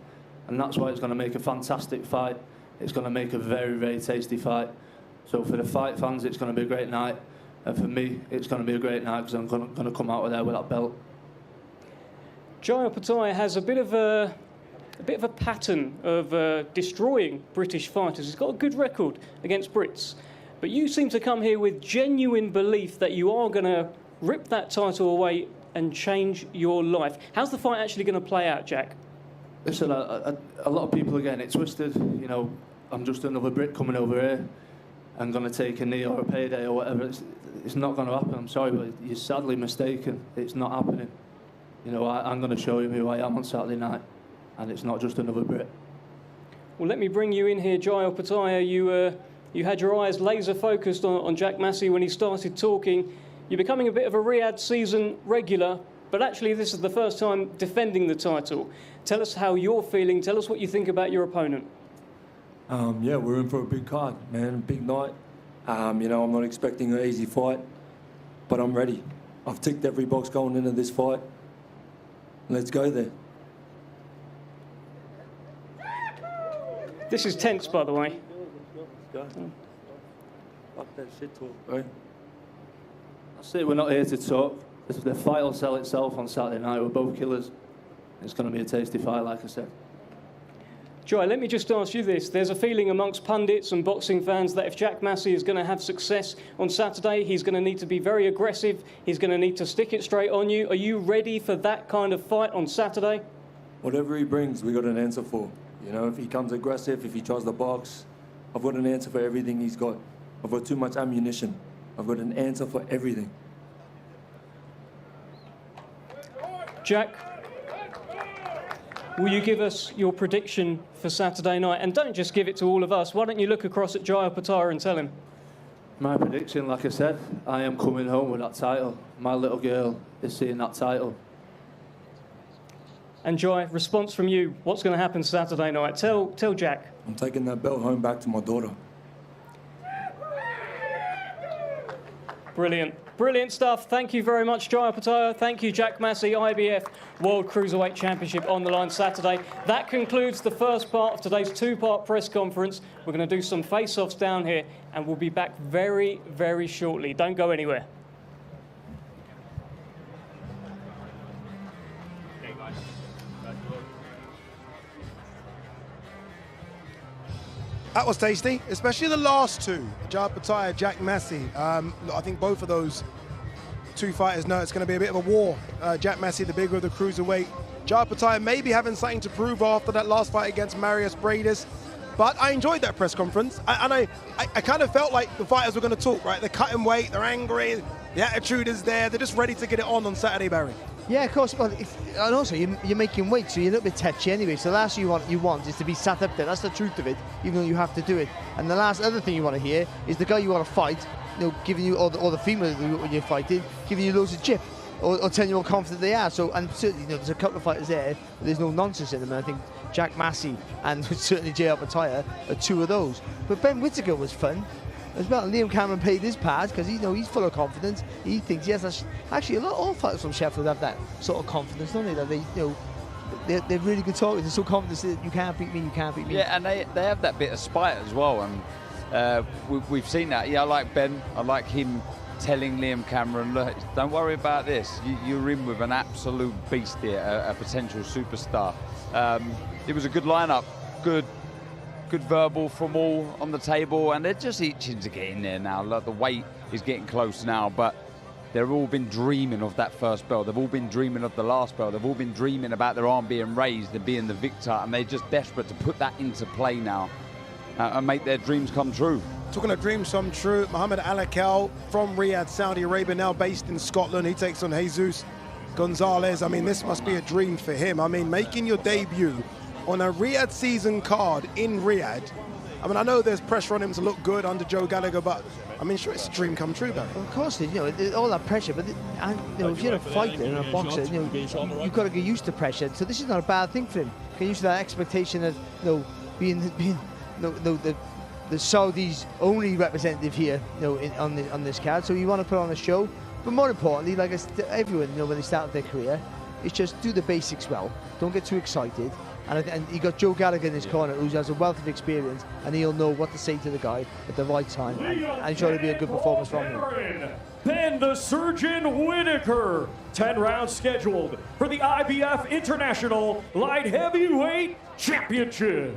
And that's why it's going to make a fantastic fight. It's going to make a very, very tasty fight. So for the fight fans, it's going to be a great night. And for me, it's going to be a great night because I'm going to come out of there with that belt. Jai Opetaia has a bit of a pattern of destroying British fighters. He's got a good record against Brits. But you seem to come here with genuine belief that you are going to rip that title away and change your life. How's the fight actually going to play out, Jack? Listen, a lot of people are getting it twisted. You know, I'm just another Brit coming over here and going to take a knee or a payday or whatever. It's not going to happen. I'm sorry, but you're sadly mistaken. It's not happening. You know, I'm going to show him who I am on Saturday night, and it's not just another Brit. Well, let me bring you in here, Jai Opetaia. You had your eyes laser focused on Jack Massey when he started talking. You're becoming a bit of a Riyadh season regular, but actually this is the first time defending the title. Tell us how you're feeling. Tell us what you think about your opponent. Yeah, we're in for a big card, man, big night. You know, I'm not expecting an easy fight, but I'm ready. I've ticked every box going into this fight. Let's go there. This is tense, by the way. Let's go. Fuck that shit talk, right? That's it, we're not here to talk. The fight will sell itself on Saturday night. We're both killers. It's going to be a tasty fight, like I said. Joy, let me just ask you this. There's a feeling amongst pundits and boxing fans that if Jack Massey is going to have success on Saturday, he's going to need to be very aggressive. He's going to need to stick it straight on you. Are you ready for that kind of fight on Saturday? Whatever he brings, we got an answer for. You know, if he comes aggressive, if he tries the box, I've got an answer for everything he's got. I've got too much ammunition. I've got an answer for everything. Jack, will you give us your prediction for Saturday night? And don't just give it to all of us. Why don't you look across at Jai Opetaia and tell him? My prediction, like I said, I am coming home with that title. My little girl is seeing that title. And Jai, response from you. What's going to happen Saturday night? Tell Jack. I'm taking that belt home back to my daughter. Brilliant. Brilliant stuff. Thank you very much, Jai Opetaia. Thank you, Jack Massey, IBF World Cruiserweight Championship on the line Saturday. That concludes the first part of today's two-part press conference. We're going to do some face-offs down here, and we'll be back very, very shortly. Don't go anywhere. That was tasty, especially the last two, Jai Opetaia, Jack Massey. I think both of those two fighters know it's going to be a bit of a war. Jack Massey, the bigger of the cruiserweight. Jai Opetaia maybe having something to prove after that last fight against Marius Bradis. But I enjoyed that press conference, and I kind of felt like the fighters were going to talk, right? They're cutting weight, they're angry, the attitude is there, they're just ready to get it on Saturday, Barry. Yeah, of course. Well, and also you're making weight, so you're a little bit touchy anyway. So the last thing you want is to be sat up there. That's the truth of it, even though you have to do it. And the last other thing you want to hear is the guy you want to fight, you know, giving you, or the female when you're fighting, giving you loads of jip, or telling you how confident they are. So, and certainly, you know, there's a couple of fighters there, there's no nonsense in them. And I think Jack Massey and certainly Jai Opetaia are two of those. But Ben Whittaker was fun as well. Liam Cameron played his part because he's full of confidence. He thinks, yes, that's actually all fighters from Sheffield have that sort of confidence, don't they? That they, you know, they're really good talkers. They're so confident that you can't beat me, you can't beat me. Yeah, and they have that bit of spite as well, and we've seen that. Yeah, I like Ben. I like him telling Liam Cameron, look, don't worry about this. You're in with an absolute beast here, a potential superstar. It was a good lineup, good verbal from all on the table, and they're just itching to get in there now. Like, the weight is getting close now, but they've all been dreaming of that first belt. They've all been dreaming of the last belt. They've all been dreaming about their arm being raised and being the victor, and they're just desperate to put that into play now and make their dreams come true. Talking of dreams come true, Mohamed Alakel from Riyadh, Saudi Arabia, now based in Scotland. He takes on Jesus Gonzalez. I mean, this must be a dream for him. I mean, making your debut on a Riyadh season card in Riyadh. I mean, I know there's pressure on him to look good under Joe Gallagher, but I mean, sure, it's a dream come true, though. Of course, you know, all that pressure, but you know, if you're a fighter and a boxer, you know, you've got to get used to pressure. So this is not a bad thing for him. Get used to that expectation of, you know, being the Saudis' only representative here, you know, on this card. So you want to put on a show, but more importantly, like everyone, you know, when they start their career, it's just do the basics well. Don't get too excited. And you got Joe Gallagher in his corner, who has a wealth of experience, and he'll know what to say to the guy at the right time. And I'm sure it'll be a good performance from him. Ben the Surgeon Whittaker. 10 rounds scheduled for the IBF International Light Heavyweight Championship.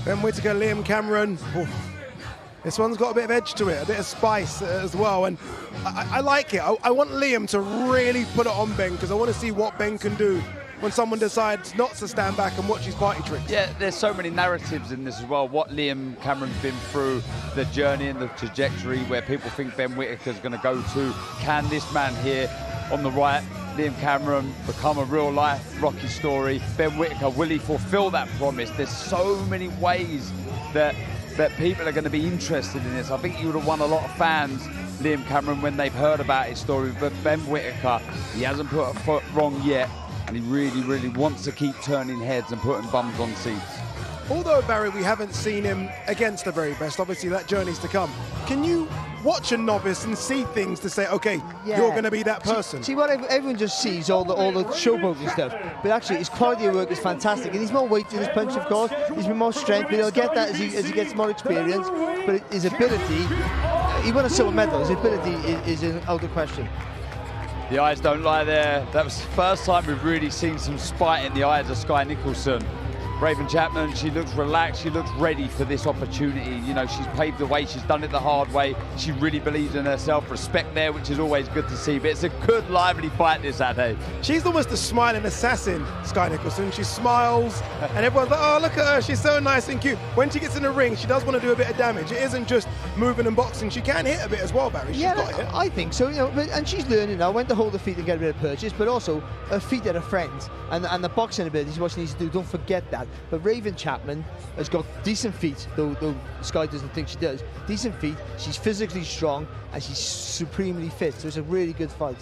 Ben Whittaker, Liam Cameron. Ooh. This one's got a bit of edge to it, a bit of spice as well, and I like it. I want Liam to really put it on Ben, because I want to see what Ben can do when someone decides not to stand back and watch his party tricks. Yeah, there's so many narratives in this as well. What Liam Cameron's been through, the journey and the trajectory where people think Ben Whittaker's going to go to. Can this man here on the right Liam Cameron become a real-life Rocky story. Ben Whittaker, will he fulfill that promise? There's so many ways that people are going to be interested in this. I think he would have won a lot of fans, Liam Cameron, when they've heard about his story. But Ben Whittaker, he hasn't put a foot wrong yet, and he really, really wants to keep turning heads and putting bums on seats. Although, Barry, we haven't seen him against the very best, obviously that journey's to come. Can you watch a novice and see things to say, okay, you're going to be that person? See what everyone just sees, all the showboating stuff, but actually his quality of work is fantastic, and he's more weight in his punch, of course. He's been more strength, but he'll get that as he gets more experience. But his ability, he won a silver medal. His ability is out of question. The eyes don't lie there. That was the first time we've really seen some spite in the eyes of Sky Nicholson. Raven Chapman, she looks relaxed, she looks ready for this opportunity. You know, she's paved the way, she's done it the hard way. She really believes in herself, respect there, which is always good to see. But it's a good, lively fight this Saturday. She's almost a smiling assassin, Sky Nicholson. She smiles, and everyone's like, oh, look at her, she's so nice and cute. When she gets in the ring, she does want to do a bit of damage. It isn't just moving and boxing. She can hit a bit as well, Barry. She's got it. I think so, you know, and she's learning now when to hold her feet and get a bit of purchase, but also her feet are her friends, and the boxing ability is what she needs to do. Don't forget that. But Raven Chapman has got decent feet, though Sky doesn't think she does. Decent feet, she's physically strong, and she's supremely fit, so it's a really good fight.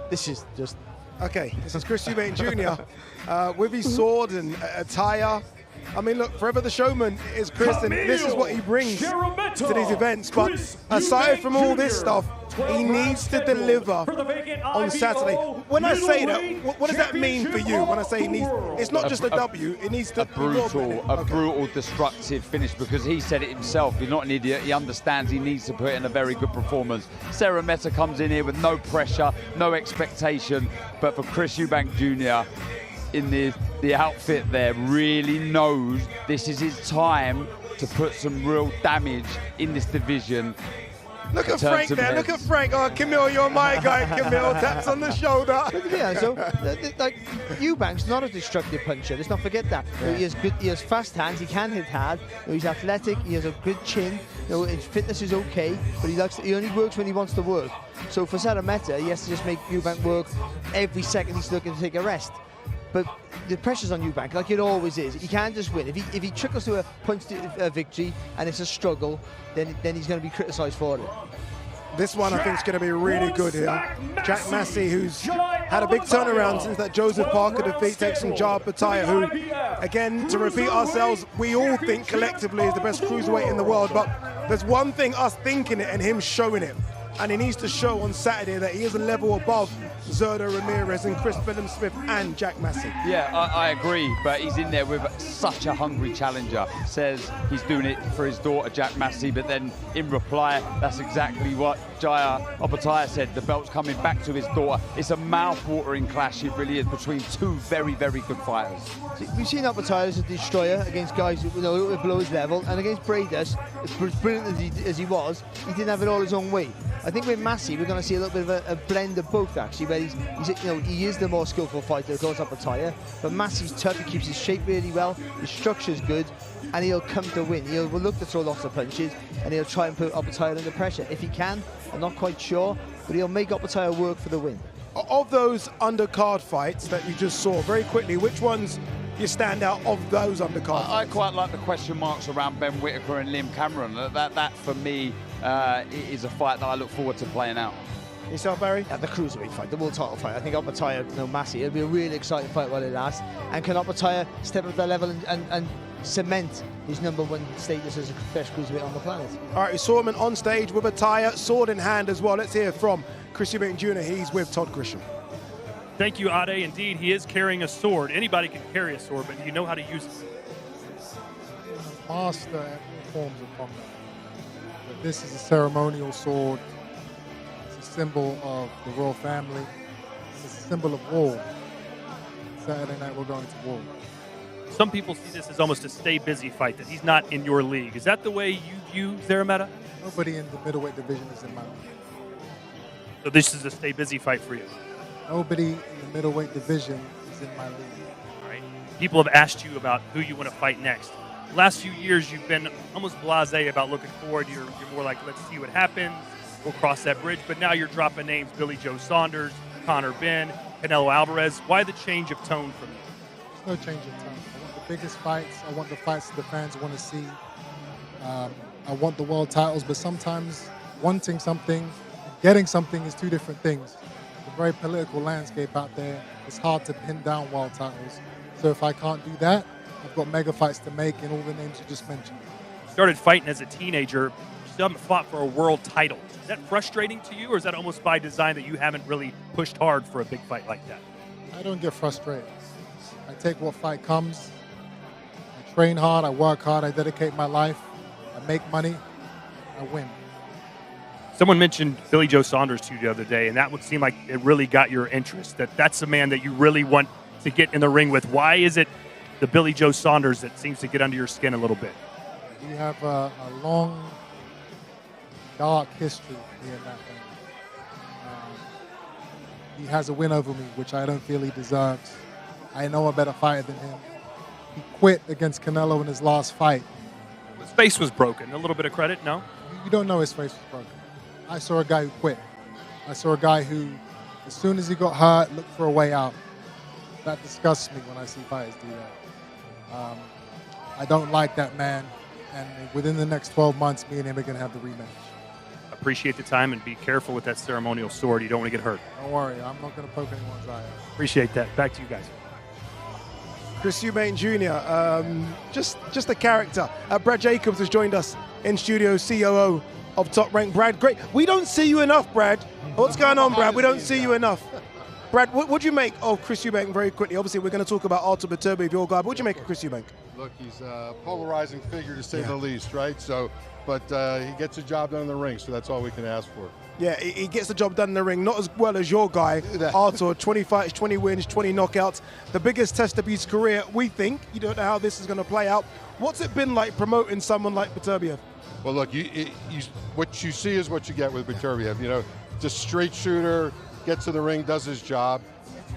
This is just... Okay, this is Chris Eubank Jr. With his sword and attire. I mean, look, forever the showman is Chris, and this is what he brings to these events. But aside from all this stuff, he needs to deliver on Saturday. When I say that, what does that mean for you? When I say he needs, it's not just a W, it needs to a brutal, destructive finish, because he said it himself. He's not an idiot. He understands he needs to put in a very good performance. Sarah Mehta comes in here with no pressure, no expectation, but for Chris Eubank Jr. in the outfit there, really knows this is his time to put some real damage in this division. Look at Frank there, look at Frank. Oh, Camille, you're my guy, Camille. Taps on the shoulder. Yeah, so, like, Eubank's not a destructive puncher. Let's not forget that. Yeah. He has fast hands, he can hit hard. He's athletic, he has a good chin. His fitness is okay, but he only works when he wants to work. So for Sarah Mehta, he has to just make Eubank work every second he's looking to take a rest. But the pressure's on Eubank, like it always is. He can't just win. If he trickles to a punch victory and it's a struggle, then he's going to be criticised for it. This one I think is going to be really good here. Jack Massey, who's had a big turnaround since that Joseph Parker defeat, takes on Opetaia, who, again, to repeat ourselves, we all think collectively is the best cruiserweight in the world. But there's one thing, us thinking it and him showing it. And he needs to show on Saturday that he is a level above Zerda Ramirez and Chris Billum-Smith and Jack Massey. Yeah, I agree, but he's in there with such a hungry challenger. Says he's doing it for his daughter, Jack Massey, but then in reply, that's exactly what Opetaia said. The belt's coming back to his daughter. It's a mouth-watering clash, it really is, between two very, very good fighters. We've seen Opetaia as a destroyer against guys below his level, and against Bradus, as brilliant as he was, he didn't have it all his own way. I think with Massey, we're going to see a little bit of a blend of both, actually, where he is the more skillful fighter, of course, Opetaia, but Massey's tough, he keeps his shape really well, his structure's good, and he'll come to win. He'll look to throw lots of punches, and he'll try and put Opetaia under pressure. If he can, I'm not quite sure, but he'll make Opetaia work for the win. Of those undercard fights that you just saw, very quickly, which ones you stand out of those undercard fights? I quite like the question marks around Ben Whittaker and Liam Cameron. That for me, is a fight that I look forward to playing out. Yourself, Barry? The cruiserweight fight, the world title fight. I think Opetaia, Massey, it'll be a really exciting fight while it lasts. And can Opetaia step up that level and cement his #1 status as the best cruiserweight on the planet? All right, we saw him on stage with Opetaia, sword in hand as well. Let's hear from Chris Eubank Jr. He's with Todd Grisham. Thank you, Ade. Indeed, he is carrying a sword. Anybody can carry a sword, but you know how to use it. Master at all forms of combat. But this is a ceremonial sword. It's a symbol of the royal family. It's a symbol of war. Saturday night, we're going to war. Some people see this as almost a stay busy fight, that he's not in your league. Is that the way you view Zarameta? Nobody in the middleweight division is in my league. So this is a stay busy fight for you? Nobody in the middleweight division is in my league. All right. People have asked you about who you want to fight next. The last few years, you've been almost blasé about looking forward. You're more like, let's see what happens. We'll cross that bridge. But now you're dropping names: Billy Joe Saunders, Conor Benn. Canelo Alvarez. Why the change of tone from you? There's no change of tone. I want the biggest fights. I want the fights that the fans want to see. I want the world titles, but sometimes wanting something, getting something is two different things. It's a very political landscape out there. It's hard to pin down world titles. So if I can't do that, I've got mega fights to make in all the names you just mentioned. Started fighting as a teenager, still haven't fought for a world title. Is that frustrating to you, or is that almost by design that you haven't really pushed hard for a big fight like that? I don't get frustrated. I take what fight comes. I train hard, I work hard, I dedicate my life, I make money, I win. Someone mentioned Billy Joe Saunders to you the other day, and that would seem like it really got your interest, that's a man that you really want to get in the ring with. Why is it the Billy Joe Saunders that seems to get under your skin a little bit? We have a long, dark history here in that thing. He has a win over me, which I don't feel he deserves. I know a better fighter than him. He quit against Canelo in his last fight. His face was broken. A little bit of credit, no? You don't know his face was broken. I saw a guy who quit. I saw a guy who, as soon as he got hurt, looked for a way out. That disgusts me when I see fighters do that. I don't like that man, and within the next 12 months, me and him are going to have the rematch. Appreciate the time, and be careful with that ceremonial sword. You don't want to get hurt. Don't worry, I'm not going to poke anyone's eye out. Appreciate that. Back to you guys. Chris Eubank Jr., just a character. Brad Jacobs has joined us in studio, COO of Top Rank. Brad, great. We don't see you enough, Brad. What's going on, Brad? We don't see you enough. Brad, what do you make of Chris Eubank very quickly? Obviously, we're going to talk about Artur Beterbiev, your guy. But what do you make of Chris Eubank? Look, he's a polarizing figure, to say the least, right? So, but he gets the job done in the ring, so that's all we can ask for. Yeah, he gets the job done in the ring, not as well as your guy, Artur. 20 fights, 20 wins, 20 knockouts. The biggest test of his career, we think. You don't know how this is going to play out. What's it been like promoting someone like Beterbiev? Well, look, what you see is what you get with Beterbiev. You know, just straight shooter, gets to the ring, does his job.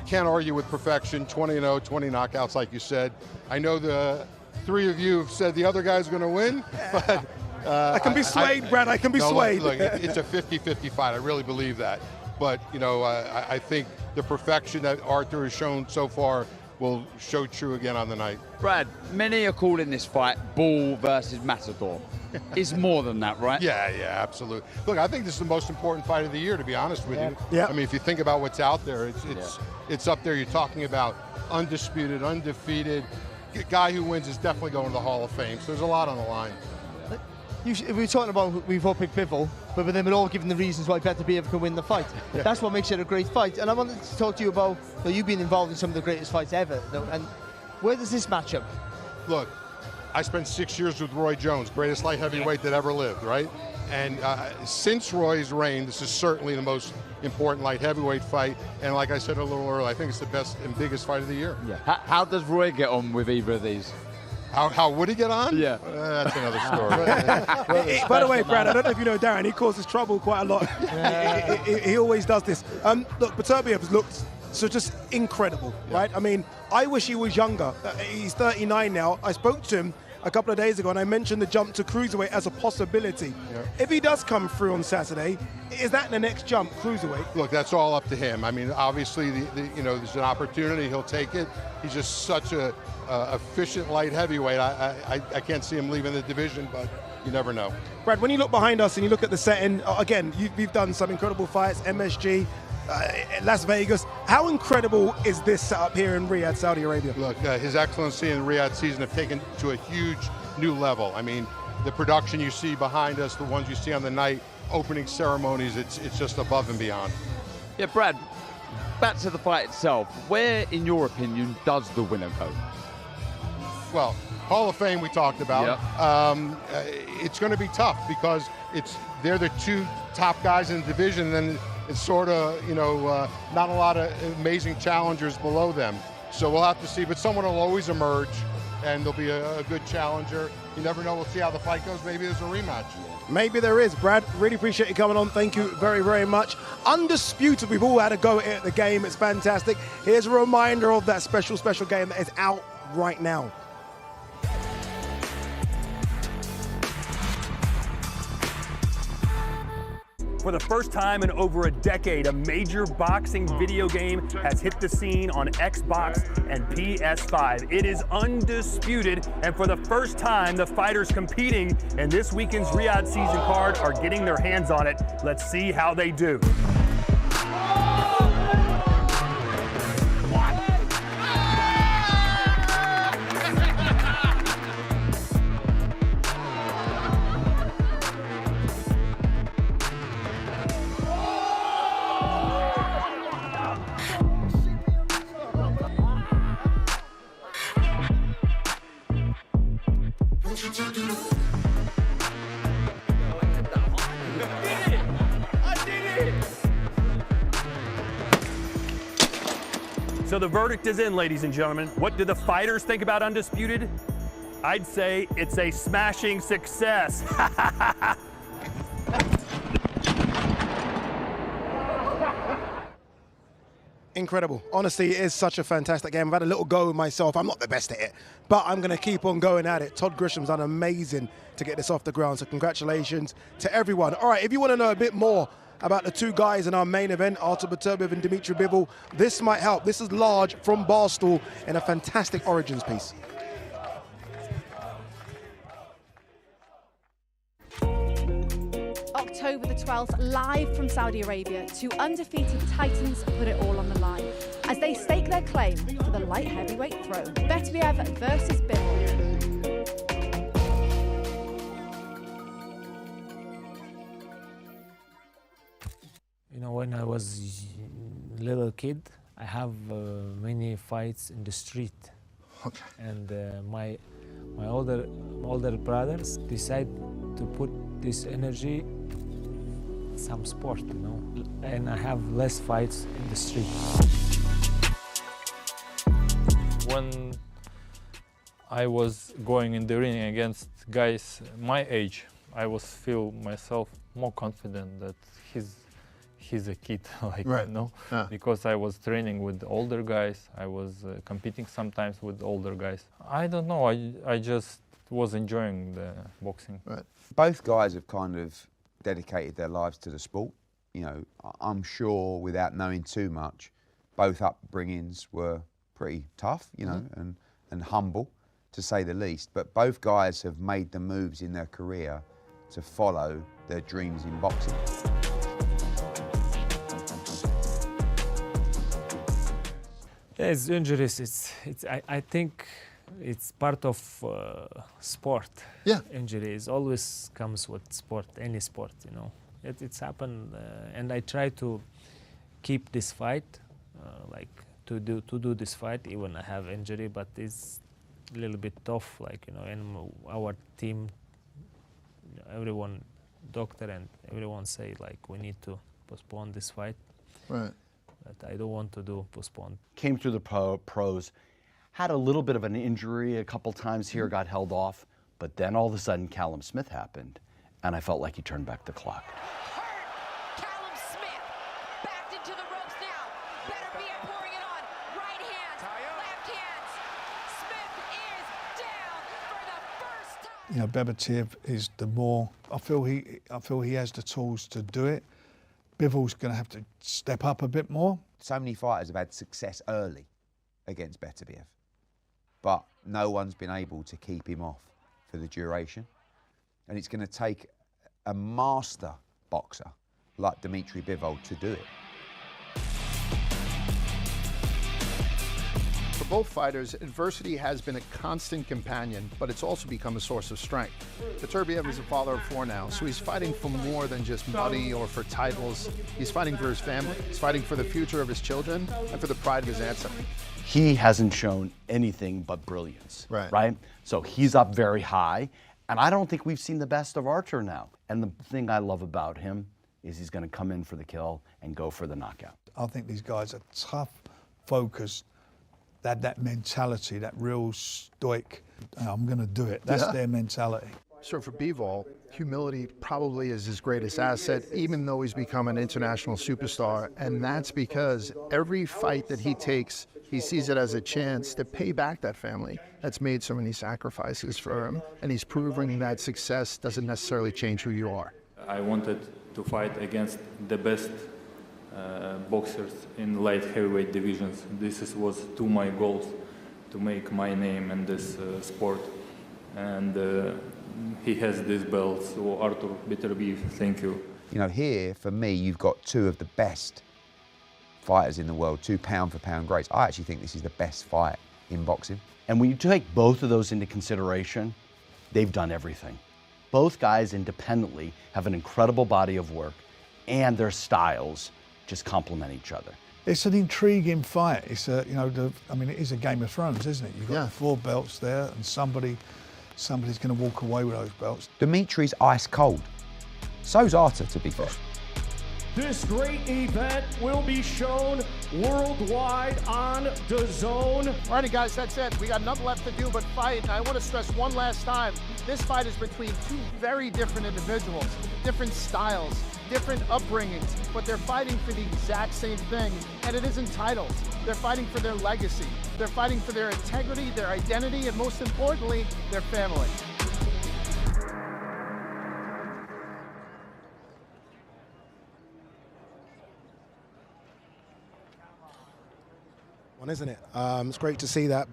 Can't argue with perfection. 20-0, 20 knockouts, like you said. I know the three of you have said the other guy's going to win, but I can be swayed, Brad. I can be swayed. Look, it's a 50-50 fight. I really believe that. But, you know, I think the perfection that Artur has shown so far will show true again on the night. Brad, many are calling this fight Bull versus Matador. It's more than that, right? Yeah, absolutely. Look, I think this is the most important fight of the year, to be honest with you. Yeah. I mean, if you think about what's out there, it's up there. You're talking about undisputed, undefeated. A guy who wins is definitely going to the Hall of Fame. So there's a lot on the line. We were talking about we've all picked Bivol, but then we're all given the reasons why Beterbiev can win the fight. Yeah. That's what makes it a great fight. And I wanted to talk to you about, you've been involved in some of the greatest fights ever, and where does this match up? Look, I spent 6 years with Roy Jones, greatest light heavyweight that ever lived, right? And since Roy's reign, this is certainly the most important light heavyweight fight. And like I said a little earlier, I think it's the best and biggest fight of the year. Yeah. How does Roy get on with either of these? How would he get on? Yeah. That's another story. By the way, Brad, I don't know if you know Darren, he causes trouble quite a lot. He always does this. Look, Beterbiev has looked just incredible, right? I mean, I wish he was younger. He's 39 now. I spoke to him a couple of days ago, and I mentioned the jump to Cruiserweight as a possibility. Yeah. If he does come through on Saturday, is that the next jump, Cruiserweight? Look, that's all up to him. I mean, obviously, there's an opportunity. He'll take it. He's just such a efficient light heavyweight. I can't see him leaving the division, but you never know. Brad, when you look behind us and you look at the setting, again, you've done some incredible fights, MSG, Las Vegas. How incredible is this setup here in Riyadh, Saudi Arabia? Look, His Excellency and Riyadh season have taken to a huge new level. I mean, the production you see behind us, the ones you see on the night, opening ceremonies, it's just above and beyond. Yeah, Brad, back to the fight itself. Where, in your opinion, does the winner go? Well, Hall of Fame we talked about. Yep. It's going to be tough because they're the two top guys in the division, and then it's sort of, not a lot of amazing challengers below them. So we'll have to see, but someone will always emerge, and there'll be a good challenger. You never know. We'll see how the fight goes. Maybe there's a rematch. Maybe there is. Brad, really appreciate you coming on. Thank you very, very much. Undisputed, we've all had a go at the game. It's fantastic. Here's a reminder of that special game that is out right now. For the first time in over a decade, a major boxing video game has hit the scene on Xbox and PS5. It is undisputed, and for the first time, the fighters competing in this weekend's Riyadh season card are getting their hands on it. Let's see how they do. So the verdict is in, ladies and gentlemen. What do the fighters think about Undisputed? I'd say it's a smashing success. Incredible. Honestly, it is such a fantastic game. I've had a little go myself. I'm not the best at it, but I'm going to keep on going at it. Todd Grisham's done amazing to get this off the ground, so congratulations to everyone. All right, if you want to know a bit more about the two guys in our main event, Artur Beterbiev and Dmitry Bivol, this might help. This is Large from Barstool in a fantastic Origins piece. October the 12th, live from Saudi Arabia, two undefeated titans put it all on the line as they stake their claim for the light heavyweight throne. Beterbiev versus Bivol. You know, when I was a little kid, I have many fights in the street. Okay. And my older brothers decide to put this energy in some sport, you know. And I have less fights in the street. When I was going in the ring against guys my age, I was feel myself more confident that he's a kid, like, right. You know, Yeah. because I was training with older guys. I was competing sometimes with older guys. I don't know, I just was enjoying the boxing. Right. Both guys have kind of dedicated their lives to the sport. You know, I'm sure without knowing too much, both upbringings were pretty tough, you know, and humble, to say the least. But both guys have made the moves in their career to follow their dreams in boxing. Yes, injuries. I think it's part of sport. Yeah. Injuries always comes with sport, any sport, you know. It's happened, and I try to keep this fight, like to do this fight, even I have injury, but it's a little bit tough, like, you know, in our team, everyone, doctor and everyone say, like, we need to postpone this fight. Right. But I don't want to do postpone. Came through the pros, had a little bit of an injury a couple times here, got held off, but then all of a sudden Callum Smith happened, and I felt like he turned back the clock. Callum Smith backed into the ropes now. Beterbiev pouring it on. Right hands, left hands. Smith is down for the first time. You know, Beterbiev is the more. I feel he has the tools to do it. Bivol's going to have to step up a bit more. So many fighters have had success early against Beterbiev, but no one's been able to keep him off for the duration. And it's going to take a master boxer like Dmitry Bivol to do it. For both fighters, adversity has been a constant companion, but it's also become a source of strength. Beterbiev is a father of 4 now, so he's fighting for more than just money or for titles. He's fighting for his family, he's fighting for the future of his children, and for the pride of his ancestors. He hasn't shown anything but brilliance, right? So he's up very high, and I don't think we've seen the best of Artur now. And the thing I love about him is he's going to come in for the kill and go for the knockout. I think these guys are tough, focused, that mentality, that real stoic, I'm going to do it. That's their mentality. So for Bivol, humility probably is his greatest asset, even though he's become an international superstar. And that's because every fight that he takes, he sees it as a chance to pay back that family that's made so many sacrifices for him. And he's proving that success doesn't necessarily change who you are. I wanted to fight against the best boxers in light heavyweight divisions. This was two of my goals, to make my name in this sport. And he has this belt, so Artur Beterbiev, thank you. You know, here, for me, you've got two of the best fighters in the world, two pound-for-pound greats. I actually think this is the best fight in boxing. And when you take both of those into consideration, they've done everything. Both guys independently have an incredible body of work, and their styles just complement each other. It's an intriguing fight. It's a, you know, I mean, it is a Game of Thrones, isn't it? You've got 4 belts there, and somebody's going to walk away with those belts. Dmitry's ice cold. So's Artur, to be fair. This great event will be shown worldwide on DAZN. Alrighty, guys, that's it. We got nothing left to do but fight. And I want to stress one last time, this fight is between two very different individuals, different styles, different upbringings, but they're fighting for the exact same thing, and it isn't titles. They're fighting for their legacy. They're fighting for their integrity, their identity, and most importantly, their family. Isn't it? It's great to see that.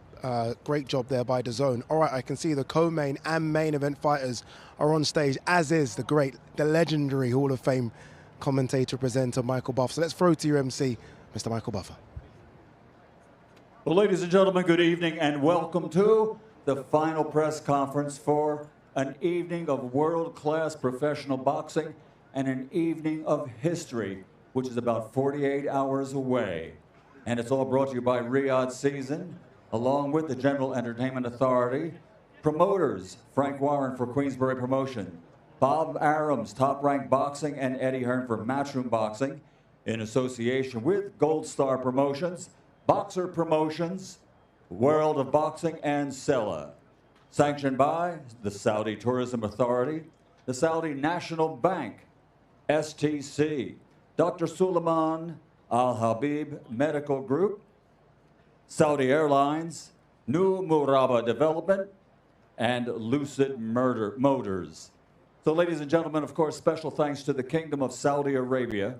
Great job there by DAZN. All right, I can see the co-main and main event fighters are on stage, as is the legendary Hall of Fame commentator presenter Michael Buffer. So let's throw to your MC, Mr. Michael Buffer. Well, ladies and gentlemen, good evening and welcome to the final press conference for an evening of world-class professional boxing and an evening of history, which is about 48 hours away. And it's all brought to you by Riyadh Season, along with the General Entertainment Authority, promoters, Frank Warren for Queensberry Promotion, Bob Arams, Top Rank Boxing, and Eddie Hearn for Matchroom Boxing, in association with Gold Star Promotions, Boxer Promotions, World of Boxing, and Sella. Sanctioned by the Saudi Tourism Authority, the Saudi National Bank, STC, Dr. Suleiman Al Habib Medical Group, Saudi Airlines, New Muraba Development, and Lucid Motors. So, ladies and gentlemen, of course, special thanks to the Kingdom of Saudi Arabia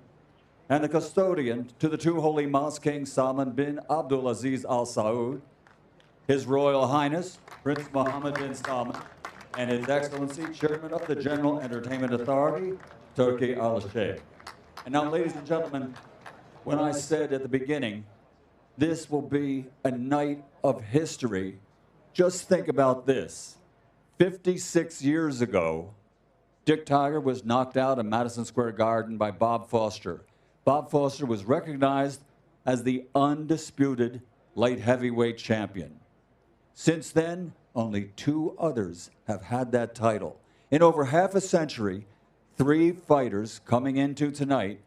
and the custodian to the two holy mosque King Salman bin Abdulaziz Al Saud, His Royal Highness Prince Mohammed bin Salman, and His Excellency Chairman of the General Entertainment Authority, Turkey Al Sheikh. And now, ladies and gentlemen, when I said at the beginning, this will be a night of history, just think about this. 56 years ago, Dick Tiger was knocked out in Madison Square Garden by Bob Foster. Bob Foster was recognized as the undisputed light heavyweight champion. Since then, only 2 others have had that title. In over half a century, 3 fighters coming into tonight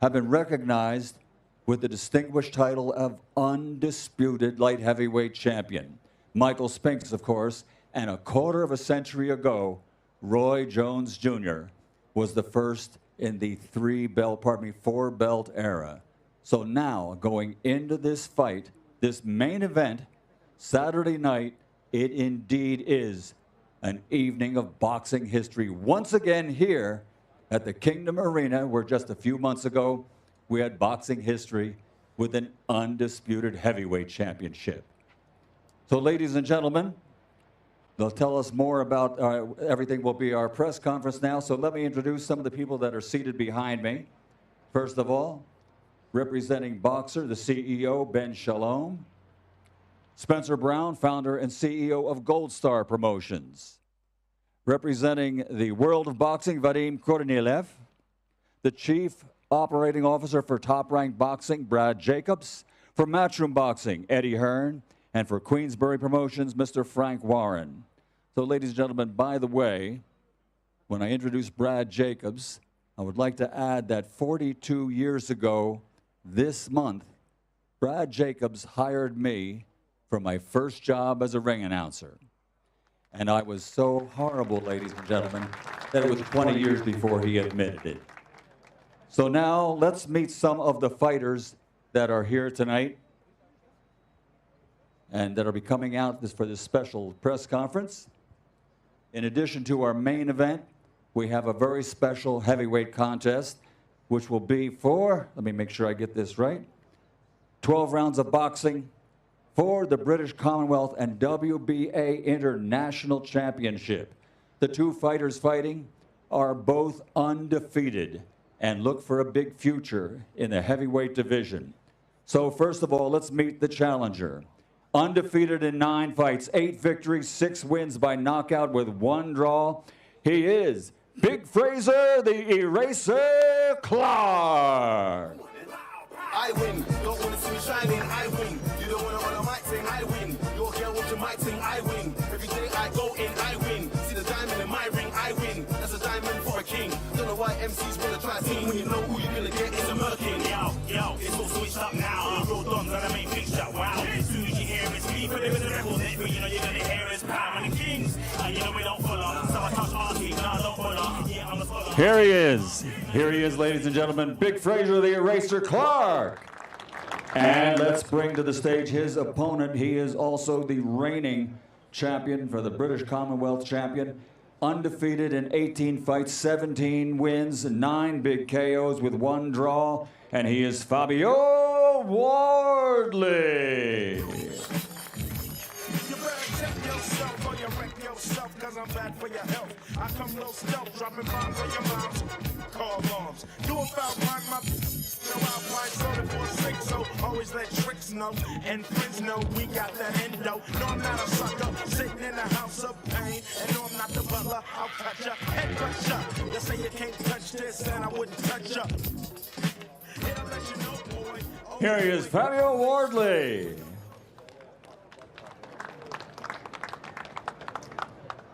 have been recognized with the distinguished title of undisputed light heavyweight champion. Michael Spinks, of course, and a quarter of a century ago, Roy Jones Jr. was the first in the 4-belt era. So now, going into this fight, this main event, Saturday night, it indeed is an evening of boxing history. Once again here at the Kingdom Arena, where just a few months ago, we had boxing history with an undisputed heavyweight championship. So, ladies and gentlemen, they'll tell us more about everything will be our press conference now. So let me introduce some of the people that are seated behind me. First of all, representing Boxer, the CEO, Ben Shalom. Spencer Brown, founder and CEO of Gold Star Promotions. Representing the World of Boxing, Vadim Kornilev. The Chief Operating Officer for Top Rank Boxing, Brad Jacobs. For Matchroom Boxing, Eddie Hearn. And for Queensberry Promotions, Mr. Frank Warren. So, ladies and gentlemen, by the way, when I introduce Brad Jacobs, I would like to add that 42 years ago this month, Brad Jacobs hired me for my first job as a ring announcer. And I was so horrible, ladies and gentlemen, that it was 20 years before he admitted it. So now let's meet some of the fighters that are here tonight and that will be coming out for this special press conference. In addition to our main event, we have a very special heavyweight contest, which will be for, let me make sure I get this right, 12 rounds of boxing for the British Commonwealth and WBA International Championship. The two fighters fighting are both undefeated and look for a big future in the heavyweight division. So first of all, let's meet the challenger. Undefeated in 9 fights, 8 victories, 6 wins by knockout with 1 draw. He is Big Fraser, the Eraser Clark. I win. Don't want to see me shining, I win. You don't want to on a mic sing, I win. Your girl wants your mic sing, I win. Every day I go in, I win. See the diamond in my ring, I win. That's a diamond for a king. Don't know why MCs wanna try to team when you know who you're gonna get is a Merkin. Yo, it's all switched up now. Real dons and I make picture. Wow. As soon as you hear it's me, but there is a record next week, you know you're gonna hear it's Pam and the Kings. And you know we don't follow. So I touch Artie, no, I don't follow. Yeah, I'm a follower. Here he is. Here he is, ladies and gentlemen. Big Fraser, the Eraser Clark. And let's bring to the stage his opponent. He is also the reigning champion for the British Commonwealth champion. Undefeated in 18 fights, 17 wins, 9 big KOs with 1 draw. And he is Fabio Wardley. Cause I'm bad for your health. I come low stealth, dropping bombs on your moms. Call bombs. You about mind my no outline, soda for a six, so always let tricks know. And friends know we got that endo. No, I'm not a sucker, sitting in a house of pain. And no, I'm not the butler, I'll touch ya, head crush ya. You say you can't touch this, and I wouldn't touch ya. It'll let you know, boy. Here he is, Fabio Wardley.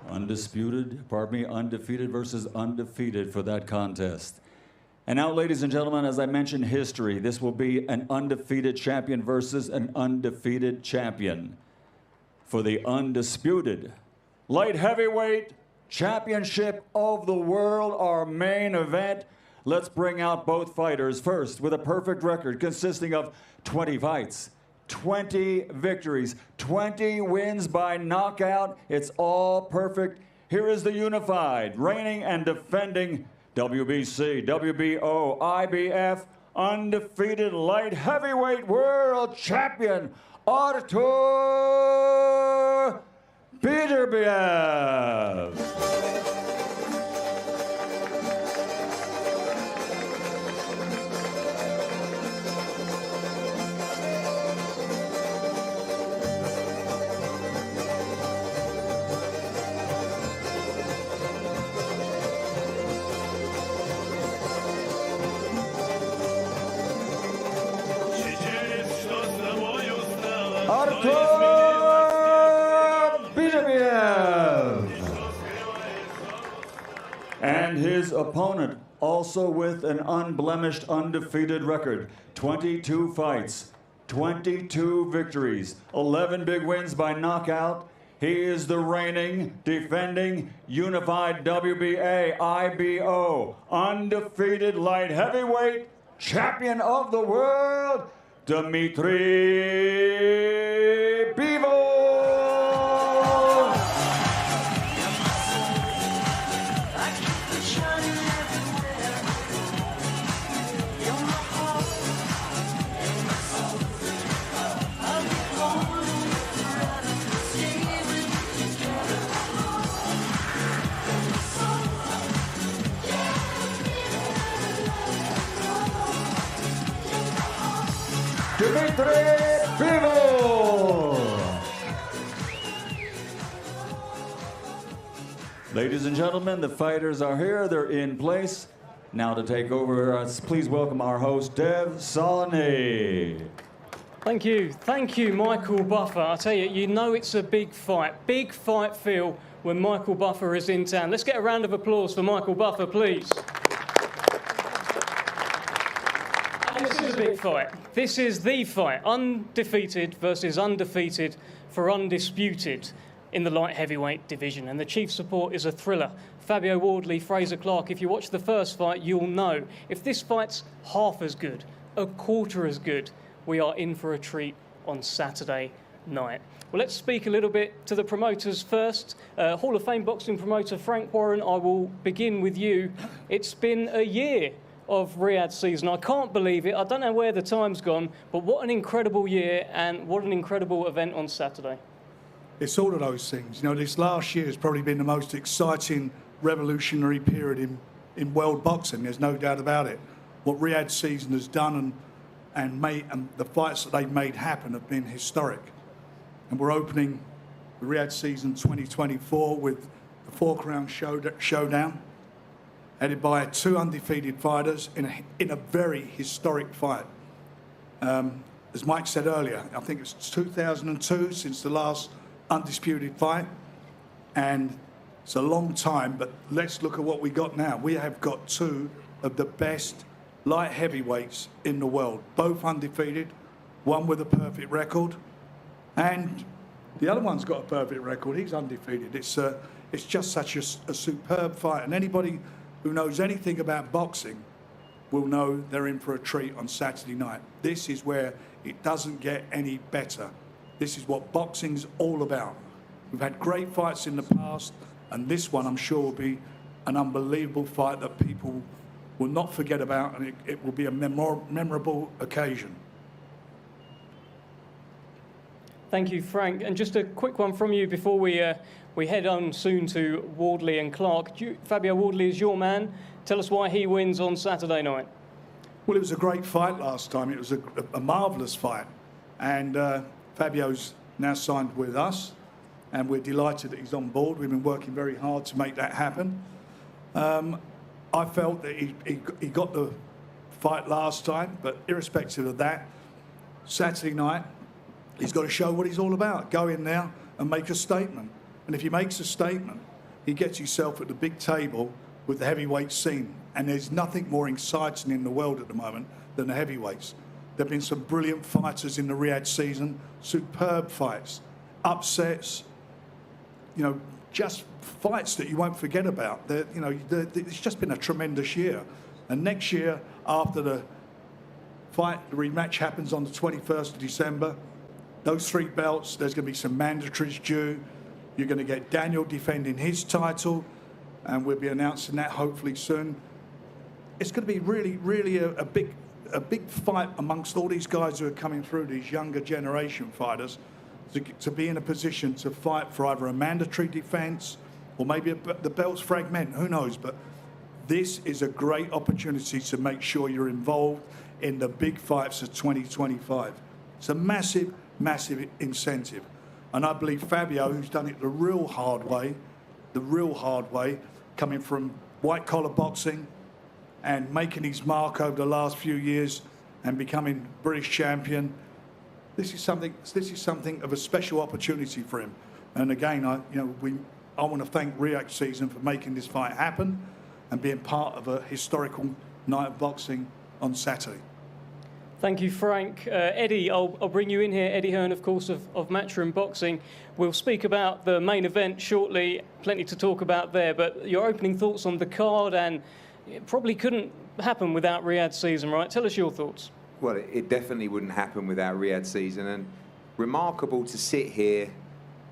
Undefeated versus undefeated for that contest. And now, ladies and gentlemen, as I mentioned, history. This will be an undefeated champion versus an undefeated champion for the undisputed light heavyweight championship of the world, our main event. Let's bring out both fighters. First, with a perfect record consisting of 20 fights, 20 victories, 20 wins by knockout. It's all perfect. Here is the unified, reigning and defending WBC, WBO, IBF, undefeated light heavyweight world champion, Artur Beterbiev. Artur Beterbiev. And his opponent, also with an unblemished, undefeated record. 22 fights, 22 victories, 11 big wins by knockout. He is the reigning, defending, unified WBA, IBO, undefeated light heavyweight champion of the world, Dmitry Bivol. Dmitry Bivol. Ladies and gentlemen, the fighters are here. They're in place. Now to take over, please welcome our host, Dev Salani. Thank you, Michael Buffer. I tell you, you know it's a big fight feel when Michael Buffer is in town. Let's get a round of applause for Michael Buffer, please. This is a big fight. This is the fight. Undefeated versus undefeated for undisputed in the light heavyweight division. And the chief support is a thriller. Fabio Wardley, Fraser Clark. If you watch the first fight, you'll know. If this fight's half as good, a quarter as good, we are in for a treat on Saturday night. Well, let's speak a little bit to the promoters first. Hall of Fame boxing promoter Frank Warren, I will begin with you. It's been a year of Riyadh season. I can't believe it. I don't know where the time's gone, but what an incredible year and what an incredible event on Saturday. It's all of those things. You know, this last year has probably been the most exciting, revolutionary period in world boxing. There's no doubt about it. What Riyadh season has done and the fights that they've made happen have been historic. And we're opening the Riyadh season 2024 with the 4 Crown showdown, headed by 2 undefeated fighters in a very historic fight. As Mike said earlier, I think it's 2002 since the last undisputed fight, and it's a long time, but let's look at what we got now. We have got 2 of the best light heavyweights in the world, both undefeated, one with a perfect record, and the other one's got a perfect record. He's undefeated. It's just such a superb fight, and anybody who knows anything about boxing will know they're in for a treat on Saturday night. This is where it doesn't get any better. This is what boxing's all about. We've had great fights in the past, and this one, I'm sure, will be an unbelievable fight that people will not forget about, and it will be a memorable occasion. Thank you, Frank. And just a quick one from you before we head on soon to Wardley and Clark. Fabio Wardley is your man. Tell us why he wins on Saturday night. Well, it was a great fight last time. It was a marvellous fight. And Fabio's now signed with us, and we're delighted that he's on board. We've been working very hard to make that happen. I felt that he got the fight last time, but irrespective of that, Saturday night, he's got to show what he's all about. Go in there and make a statement. And if he makes a statement, he gets himself at the big table with the heavyweight scene. And there's nothing more exciting in the world at the moment than the heavyweights. There have been some brilliant fighters in the Riyadh season, superb fights, upsets, you know, just fights that you won't forget about. It's just been a tremendous year. And next year, after the fight, the rematch happens on the 21st of December, those 3 belts, there's going to be some mandatories due. You're going to get Daniel defending his title, and we'll be announcing that hopefully soon. It's going to be really a big fight amongst all these guys who are coming through, these younger generation fighters, to be in a position to fight for either a mandatory defence or maybe the belts fragment, who knows. But this is a great opportunity to make sure you're involved in the big fights of 2025. It's a massive incentive. And I believe Fabio, who's done it the real hard way, coming from white-collar boxing and making his mark over the last few years and becoming British champion, this is something of a special opportunity for him. And again, I want to thank Riyadh season for making this fight happen and being part of a historical night of boxing on Saturday. Thank you, Frank. Eddie, I'll bring you in here. Eddie Hearn, of course, of Matchroom Boxing. We'll speak about the main event shortly. Plenty to talk about there. But your opening thoughts on the card, and it probably couldn't happen without Riyadh season, right? Tell us your thoughts. Well, it definitely wouldn't happen without Riyadh season. And remarkable to sit here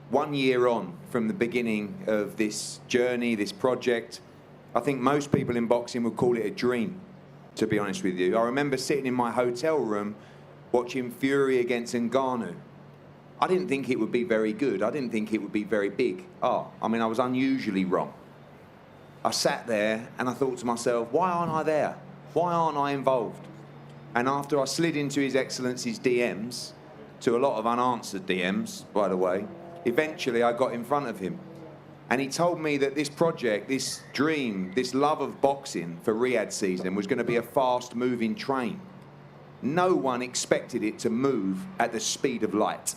1 year on from the beginning of this journey, this project. I think most people in boxing would call it a dream, to be honest with you. I remember sitting in my hotel room watching Fury against Ngannou. I didn't think it would be very good. I didn't think it would be very big. I was unusually wrong. I sat there and I thought to myself, why aren't I there? Why aren't I involved? And after I slid into His Excellency's DMs, to a lot of unanswered DMs, by the way, eventually I got in front of him. And he told me that this project, this dream, this love of boxing for Riyadh season was going to be a fast-moving train. No one expected it to move at the speed of light.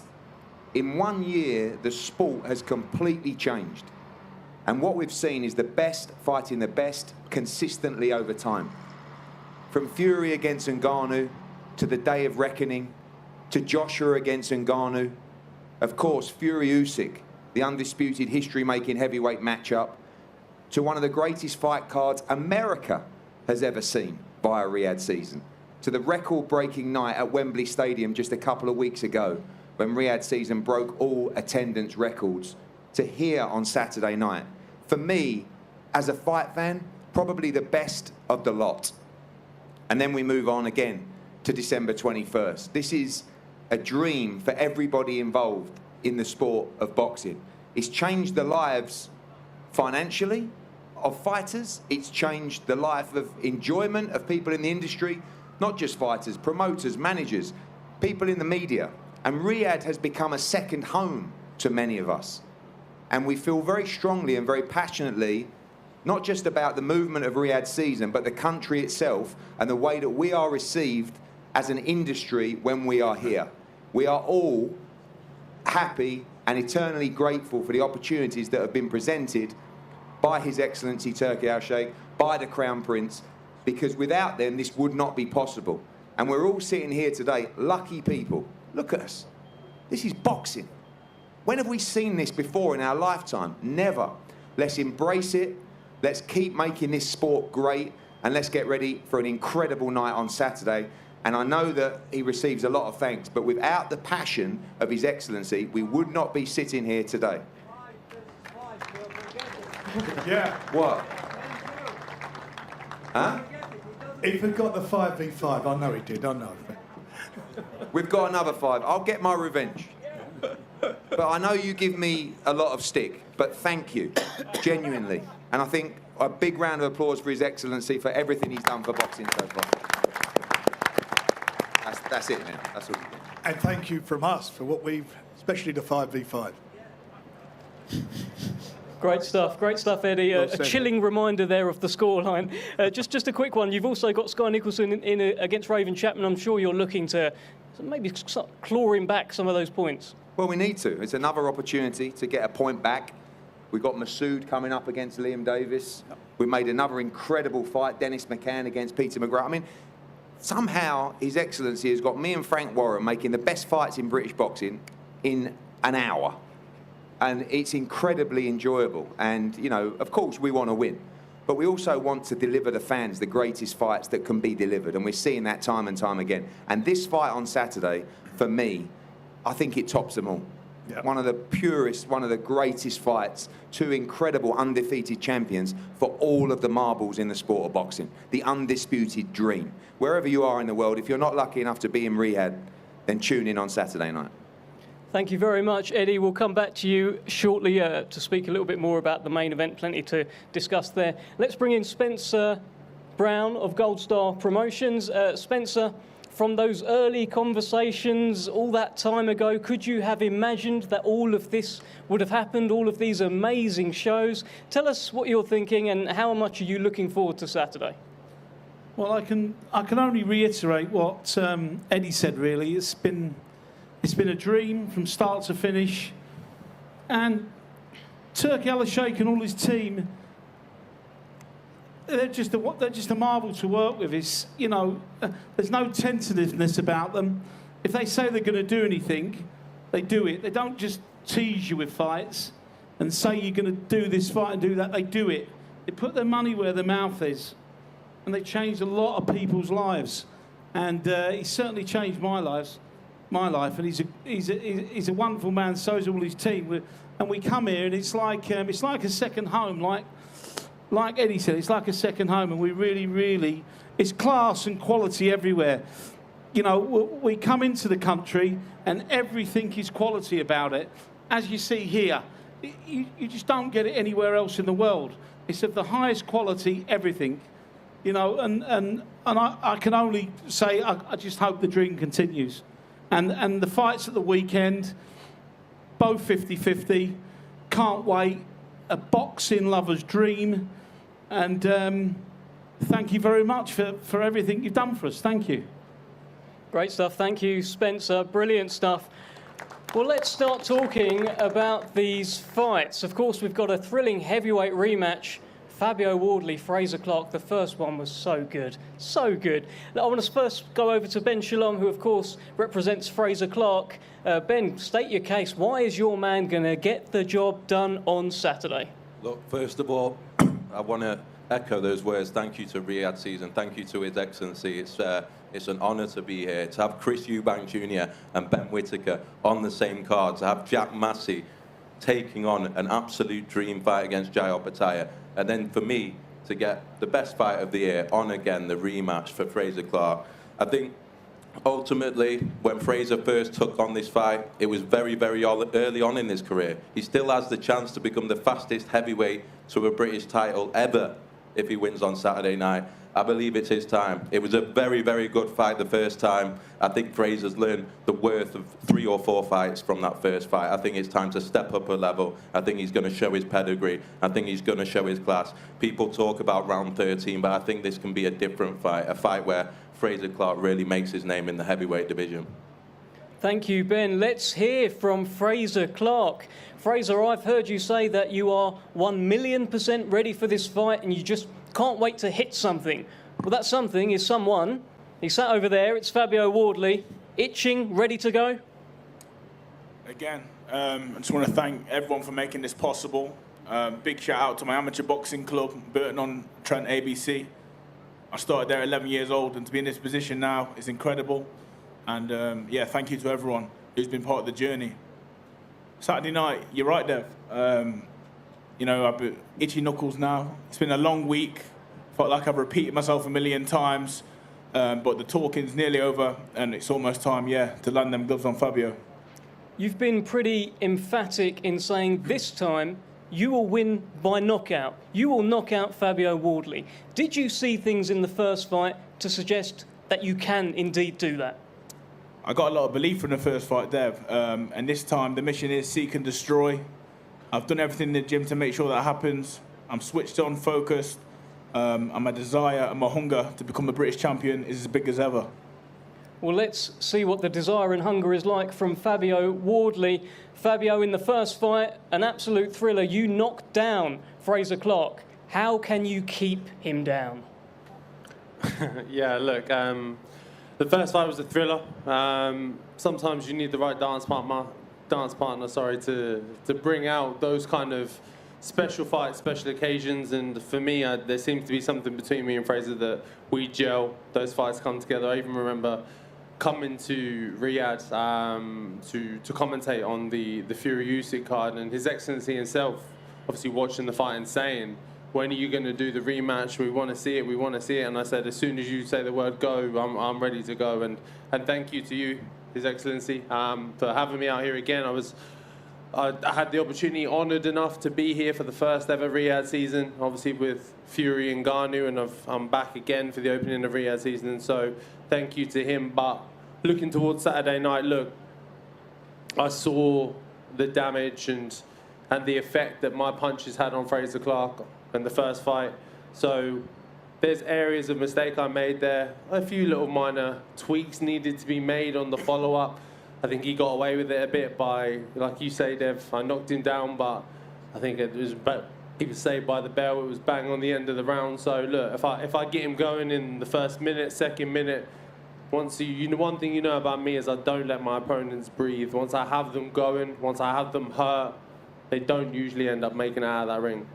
In 1 year, the sport has completely changed. And what we've seen is the best fighting the best consistently over time. From Fury against Ngannou, to the Day of Reckoning, to Joshua against Ngannou, of course, Fury Usyk, the undisputed history-making heavyweight matchup, to one of the greatest fight cards America has ever seen via Riyadh season, to the record-breaking night at Wembley Stadium just a couple of weeks ago when Riyadh season broke all attendance records, to here on Saturday night. For me, as a fight fan, probably the best of the lot. And then we move on again to December 21st. This is a dream for everybody involved in the sport of boxing. It's changed the lives financially of fighters. It's changed the life of enjoyment of people in the industry, not just fighters, promoters, managers, people in the media. And Riyadh has become a second home to many of us. And we feel very strongly and very passionately, not just about the movement of Riyadh season, but the country itself and the way that we are received as an industry when we are here. We are all happy and eternally grateful for the opportunities that have been presented by His Excellency Turki Al-Sheikh, by the Crown Prince, because without them, this would not be possible. And we're all sitting here today, lucky people. Look at us. This is boxing. When have we seen this before in our lifetime? Never. Let's embrace it. Let's keep making this sport great. And let's get ready for an incredible night on Saturday. And I know that he receives a lot of thanks, but without the passion of His Excellency, we would not be sitting here today. Yeah. What? Huh? He forgot the 5v5. I know he did. I know. We've got another 5. I'll get my revenge. But I know you give me a lot of stick, but thank you, genuinely. And I think a big round of applause for His Excellency for everything he's done for boxing so far. That's it now. That's all. And thank you from us for what we've, especially the 5v5. Great stuff, Eddie. A chilling reminder there of the scoreline. Just a quick one. You've also got Sky Nicholson in against Raven Chapman. I'm sure you're looking to maybe clawing back some of those points. Well, we need to. It's another opportunity to get a point back. We've got Masood coming up against Liam Davis. We made another incredible fight, Dennis McCann against Peter McGrath. I mean, somehow His Excellency has got me and Frank Warren making the best fights in British boxing in an hour. And it's incredibly enjoyable. And, you know, of course, we want to win. But we also want to deliver the fans the greatest fights that can be delivered. And we're seeing that time and time again. And this fight on Saturday, for me, I think it tops them all. Yep. One of the purest, one of the greatest fights. 2 incredible undefeated champions for all of the marbles in the sport of boxing. The undisputed dream. Wherever you are in the world, if you're not lucky enough to be in Riyadh, then tune in on Saturday night. Thank you very much, Eddie. We'll come back to you shortly to speak a little bit more about the main event. Plenty to discuss there. Let's bring in Spencer Brown of Gold Star Promotions. Spencer, from those early conversations all that time ago, could you have imagined that all of this would have happened, all of these amazing shows? Tell us what you're thinking and how much are you looking forward to Saturday? Well, I can only reiterate what Eddie said, really. It's been a dream from start to finish. And Turki Al-Sheikh and all his team, they're just a marvel to work with. It's, you know, there's no tentativeness about them. If they say they're going to do anything, they do it. They don't just tease you with fights and say you're going to do this fight and do that. They do it. They put their money where their mouth is. And they changed a lot of people's lives. And he certainly changed my life. And he's a wonderful man. So is all his team. And we come here, and it's like a second home. Like Eddie said, it's like a second home, and we really, it's class and quality everywhere. You know, we come into the country, and everything is quality about it. As you see here, you just don't get it anywhere else in the world. It's of the highest quality, everything. You know, and I can only say I just hope the dream continues. And the fights at the weekend, both 50-50, can't wait. A boxing lover's dream. And thank you very much for everything you've done for us. Thank you. Great stuff. Thank you, Spencer. Brilliant stuff. Well, let's start talking about these fights. Of course, we've got a thrilling heavyweight rematch. Fabio Wardley, Fraser Clark, the first one was so good, so good. Now, I want to first go over to Ben Shalom, who, of course, represents Fraser Clark. Ben, state your case. Why is your man going to get the job done on Saturday? Look, first of all, I want to echo those words. Thank you to Riyadh season. Thank you to His Excellency. It's an honour to be here. To have Chris Eubank Jr. and Ben Whittaker on the same card. To have Jack Massey taking on an absolute dream fight against Jai Opetaia. And then for me to get the best fight of the year on again, the rematch for Frazer Clarke. I think ultimately, when Frazer first took on this fight, it was very, very early on in his career. He still has the chance to become the fastest heavyweight to a British title ever if he wins on Saturday night. I believe it's his time. It was a very, very good fight the first time. I think Frazer's learned the worth of 3 or 4 fights from that first fight. I think it's time to step up a level. I think he's going to show his pedigree. I think he's going to show his class. People talk about round 13, but I think this can be a different fight, a fight where Frazer Clarke really makes his name in the heavyweight division. Thank you, Ben. Let's hear from Frazer Clarke. Frazer, I've heard you say that you are 1,000,000% ready for this fight and you just can't wait to hit something. Well, that something is someone. He sat over there. It's Fabio Wardley, itching, ready to go. Again, I just want to thank everyone for making this possible. Big shout out to my amateur boxing club, Burton-on-Trent ABC. I started there at 11 years old, and to be in this position now is incredible. And yeah, thank you to everyone who's been part of the journey. Saturday night, you're right, Dev. You know, I've got itchy knuckles now. It's been a long week. Felt like I've repeated myself a million times. But the talking's nearly over, and it's almost time, yeah, to land them gloves on Fabio. You've been pretty emphatic in saying this time you will win by knockout. You will knock out Fabio Wardley. Did you see things in the first fight to suggest that you can indeed do that? I got a lot of belief from the first fight, Dev. And this time the mission is seek and destroy. I've done everything in the gym to make sure that happens. I'm switched on, focused. And my desire and my hunger to become a British champion is as big as ever. Well, let's see what the desire and hunger is like from Fabio Wardley. Fabio, in the first fight, an absolute thriller. You knocked down Frazer Clarke. How can you keep him down? Yeah, look, the first fight was a thriller. Sometimes you need the right dance partner, to bring out those kind of special fights, special occasions, and for me, there seems to be something between me and Frazer that we gel. Those fights come together. I even remember coming to Riyadh to commentate on the Fury Usyk card, and His Excellency himself obviously watching the fight and saying, when are you going to do the rematch? We want to see it, we want to see it. And I said, as soon as you say the word go, I'm ready to go. And thank you to you, His Excellency, for having me out here again. I had the opportunity, honoured enough to be here for the first ever Riyadh season, obviously with Fury and Ngannou, and I'm back again for the opening of Riyadh season. So thank you to him. But looking towards Saturday night, look, I saw the damage and the effect that my punches had on Frazer Clarke in the first fight. So there's areas of mistake I made there. A few little minor tweaks needed to be made on the follow-up. I think he got away with it a bit by, like you say, Dev, I knocked him down, but I think it was, he was saved by the bell. It was bang on the end of the round. So look, if I get him going in the first minute, second minute, one thing you know about me is I don't let my opponents breathe. Once I have them going, once I have them hurt, they don't usually end up making it out of that ring.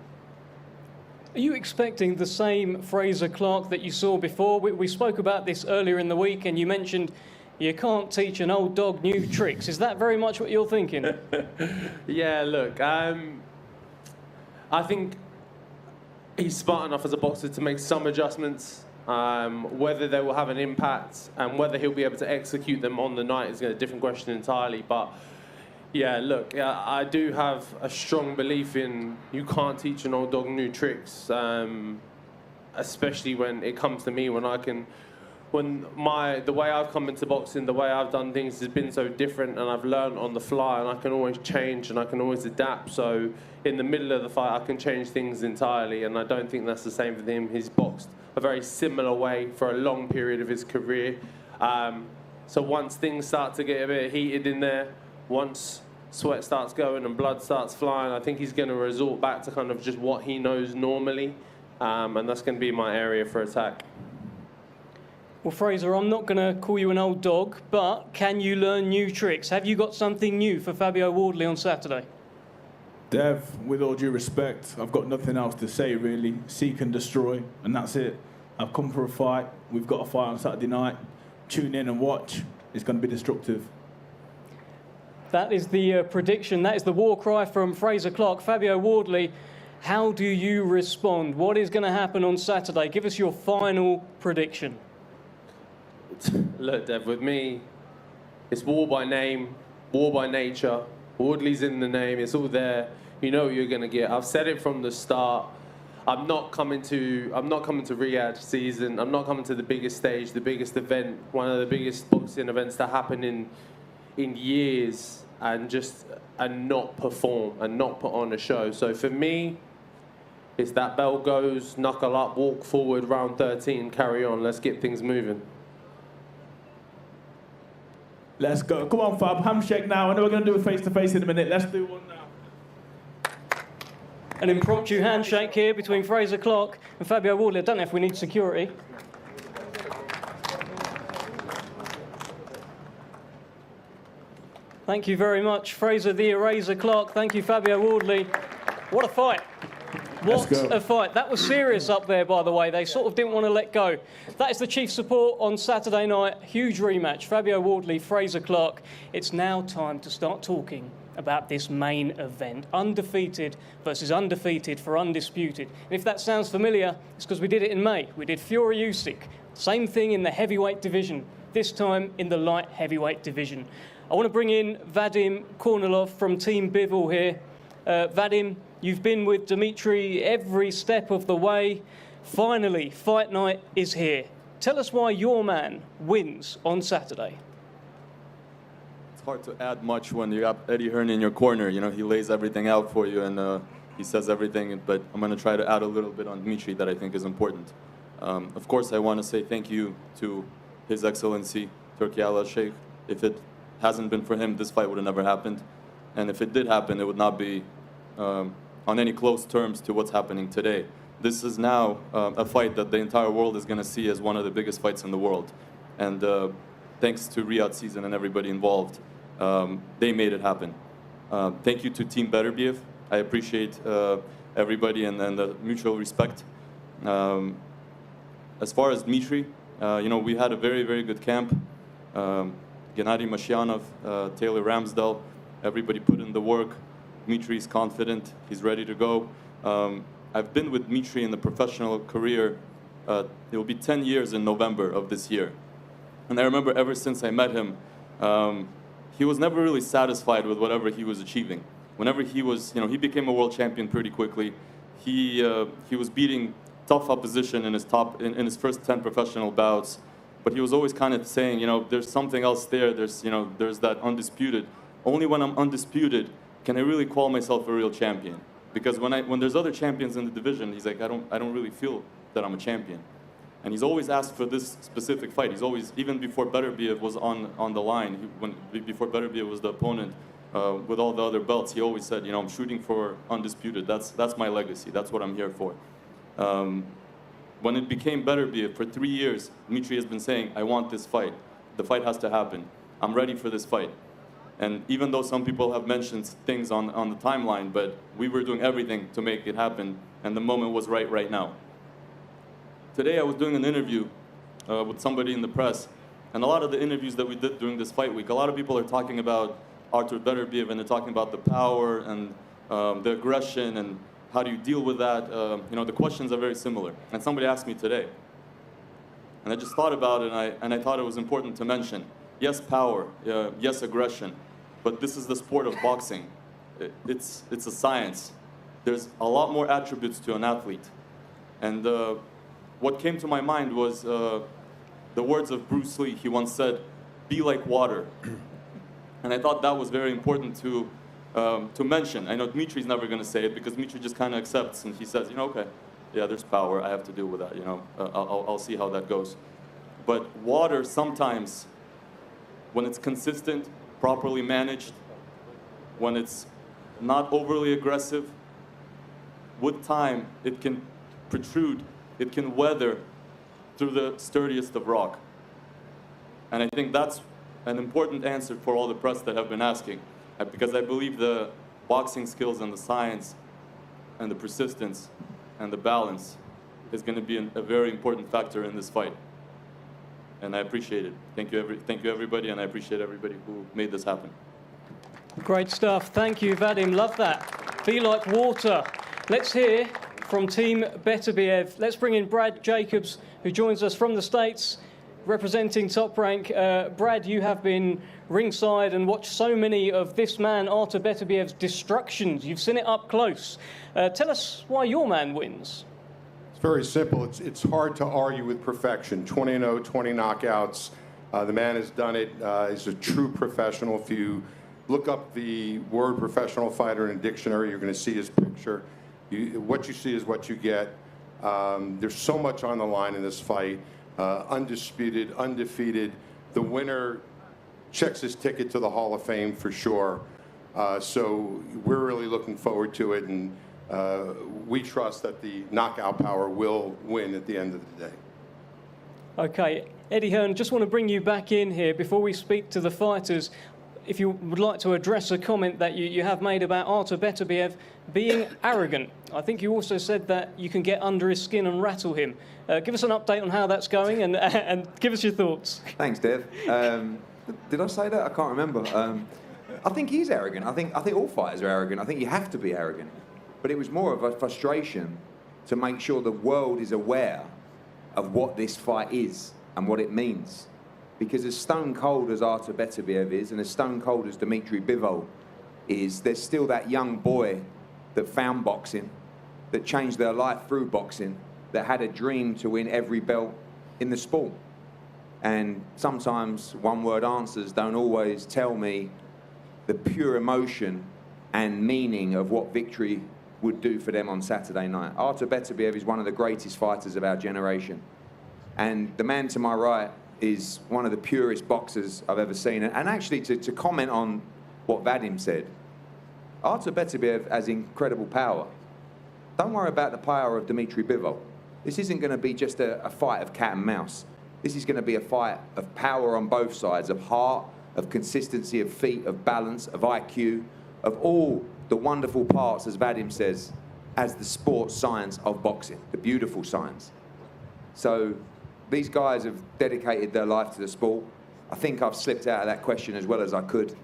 Are you expecting the same Frazer Clarke that you saw before? We spoke about this earlier in the week, and you mentioned you can't teach an old dog new tricks. Is that very much what you're thinking? Yeah, look, I think he's smart enough as a boxer to make some adjustments. Whether they will have an impact and whether he'll be able to execute them on the night is a different question entirely. But yeah, look, I do have a strong belief in you can't teach an old dog new tricks, especially when it comes to me, the way I've come into boxing, the way I've done things has been so different, and I've learned on the fly, and I can always change and I can always adapt. So in the middle of the fight, I can change things entirely, and I don't think that's the same for him. He's boxed a very similar way for a long period of his career. So once things start to get a bit heated in there, once sweat starts going and blood starts flying, I think he's going to resort back to kind of just what he knows normally, and that's going to be my area for attack. Well, Frazer, I'm not going to call you an old dog, but can you learn new tricks? Have you got something new for Fabio Wardley on Saturday? Dev, with all due respect, I've got nothing else to say really. Seek and destroy, and that's it. I've come for a fight. We've got a fight on Saturday night. Tune in and watch. It's going to be destructive. That is the prediction. That is the war cry from Fraser Clark. Fabio Wardley, how do you respond? What is going to happen on Saturday? Give us your final prediction. Look, Dev, with me, it's war by name, war by nature. Wardley's in the name. It's all there. You know what you're going to get. I've said it from the start. I'm not coming to Riyadh season. I'm not coming to the biggest stage, the biggest event, one of the biggest boxing events to happen in years, and not perform and not put on a show. So for me, it's that bell goes, knuckle up, walk forward, round 13, carry on. Let's get things moving. Let's go. Come on, Fab. Handshake now. I know we're going to do a face-to-face in a minute. Let's do one now. An impromptu handshake here between Fraser Clark and Fabio Wardley. I don't know if we need security. Thank you very much, Fraser the Eraser Clark. Thank you, Fabio Wardley. What a fight. What a fight. That was serious up there, by the way. They sort of didn't want to let go. That is the chief support on Saturday night. Huge rematch. Fabio Wardley, Fraser Clark. It's now time to start talking about this main event. Undefeated versus undefeated for undisputed. And if that sounds familiar, it's because we did it in May. We did Fury Usyk. Same thing in the heavyweight division. This time in the light heavyweight division. I want to bring in Vadim Kornilov from Team Bivol here. Vadim, you've been with Dmitry every step of the way. Finally, fight night is here. Tell us why your man wins on Saturday. It's hard to add much when you got Eddie Hearn in your corner. You know, he lays everything out for you and he says everything, but I'm going to try to add a little bit on Dmitry that I think is important. Of course, I want to say thank you to His Excellency, Turki Alla Sheikh. If it hasn't been for him, this fight would have never happened. And if it did happen, it would not be on any close terms to what's happening today. This is now a fight that the entire world is going to see as one of the biggest fights in the world. And thanks to Riyadh season and everybody involved, they made it happen. Thank you to Team Beterbiev. I appreciate everybody and the mutual respect. As far as Dmitry, you know, we had a very, very good camp. Gennady Mashyanov, Taylor Ramsdell, everybody put in the work. Dmitry is confident. He's ready to go. I've been with Dmitry in the professional career. It will be 10 years in November of this year. And I remember ever since I met him, he was never really satisfied with whatever he was achieving. Whenever he was, you know, he became a world champion pretty quickly. He was beating tough opposition in his first 10 professional bouts. But he was always kind of saying, you know, there's something else there. There's, you know, there's that undisputed. Only when I'm undisputed can I really call myself a real champion. Because when there's other champions in the division, he's like, I don't really feel that I'm a champion. And he's always asked for this specific fight. He's always, even before Beterbiev was on the line, before Beterbiev was the opponent with all the other belts, he always said, you know, I'm shooting for undisputed. That's my legacy. That's what I'm here for. When it became Beterbiev, for 3 years, Dmitry has been saying, I want this fight. The fight has to happen. I'm ready for this fight. And even though some people have mentioned things on the timeline, but we were doing everything to make it happen, and the moment was right now. Today I was doing an interview with somebody in the press, and a lot of the interviews that we did during this fight week, a lot of people are talking about Artur Beterbiev, and they're talking about the power and the aggression, and how do you deal with that? You know, the questions are very similar. And somebody asked me today, and I just thought about it, and I thought it was important to mention. Yes, power, yes, aggression, but this is the sport of boxing. It's a science. There's a lot more attributes to an athlete. And what came to my mind was the words of Bruce Lee. He once said, be like water. And I thought that was very important to mention. I know Dmitry's never going to say it because Dmitry just kind of accepts and he says, you know, okay, yeah, there's power. I have to deal with that. You know, I'll see how that goes. But water sometimes, when it's consistent, properly managed, when it's not overly aggressive, with time, it can protrude, it can weather through the sturdiest of rock. And I think that's an important answer for all the press that have been asking, because I believe the boxing skills and the science and the persistence and the balance is going to be a very important factor in this fight. And I appreciate it. Thank you everybody, and I appreciate everybody who made this happen. Great stuff. Thank you, Vadim. Love that. Be like water. Let's hear from Team Beterbiev. Let's bring in Brad Jacobs, who joins us from the States, representing Top Rank. Brad, you have been ringside and watched so many of this man, Artur Beterbiev's destructions. You've seen it up close. Tell us why your man wins. It's very simple. It's hard to argue with perfection. 20-0, 20 knockouts. The man has done it. He's a true professional. If you look up the word professional fighter in a dictionary, you're going to see his picture. What you see is what you get. There's so much on the line in this fight. Undisputed, undefeated. The winner checks his ticket to the Hall of Fame for sure. So we're really looking forward to it, and we trust that the knockout power will win at the end of the day. Okay, Eddie Hearn, just want to bring you back in here before we speak to the fighters. If you would like to address a comment that you have made about Artur Beterbiev being arrogant. I think you also said that you can get under his skin and rattle him. Give us an update on how that's going and give us your thoughts. Thanks, Dev. Did I say that? I can't remember. I think he's arrogant. I think all fighters are arrogant. I think you have to be arrogant. But it was more of a frustration to make sure the world is aware of what this fight is and what it means. Because as stone cold as Artur Beterbiev is, and as stone cold as Dmitry Bivol is, there's still that young boy that found boxing, that changed their life through boxing, that had a dream to win every belt in the sport. And sometimes one-word answers don't always tell me the pure emotion and meaning of what victory would do for them on Saturday night. Artur Beterbiev is one of the greatest fighters of our generation. And the man to my right is one of the purest boxers I've ever seen. And actually, to comment on what Vadim said, Artur Beterbiev has incredible power. Don't worry about the power of Dmitry Bivol. This isn't going to be just a fight of cat and mouse. This is going to be a fight of power on both sides, of heart, of consistency, of feet, of balance, of IQ, of all the wonderful parts, as Vadim says, as the sports science of boxing, the beautiful science. So these guys have dedicated their life to the sport. I think I've slipped out of that question as well as I could.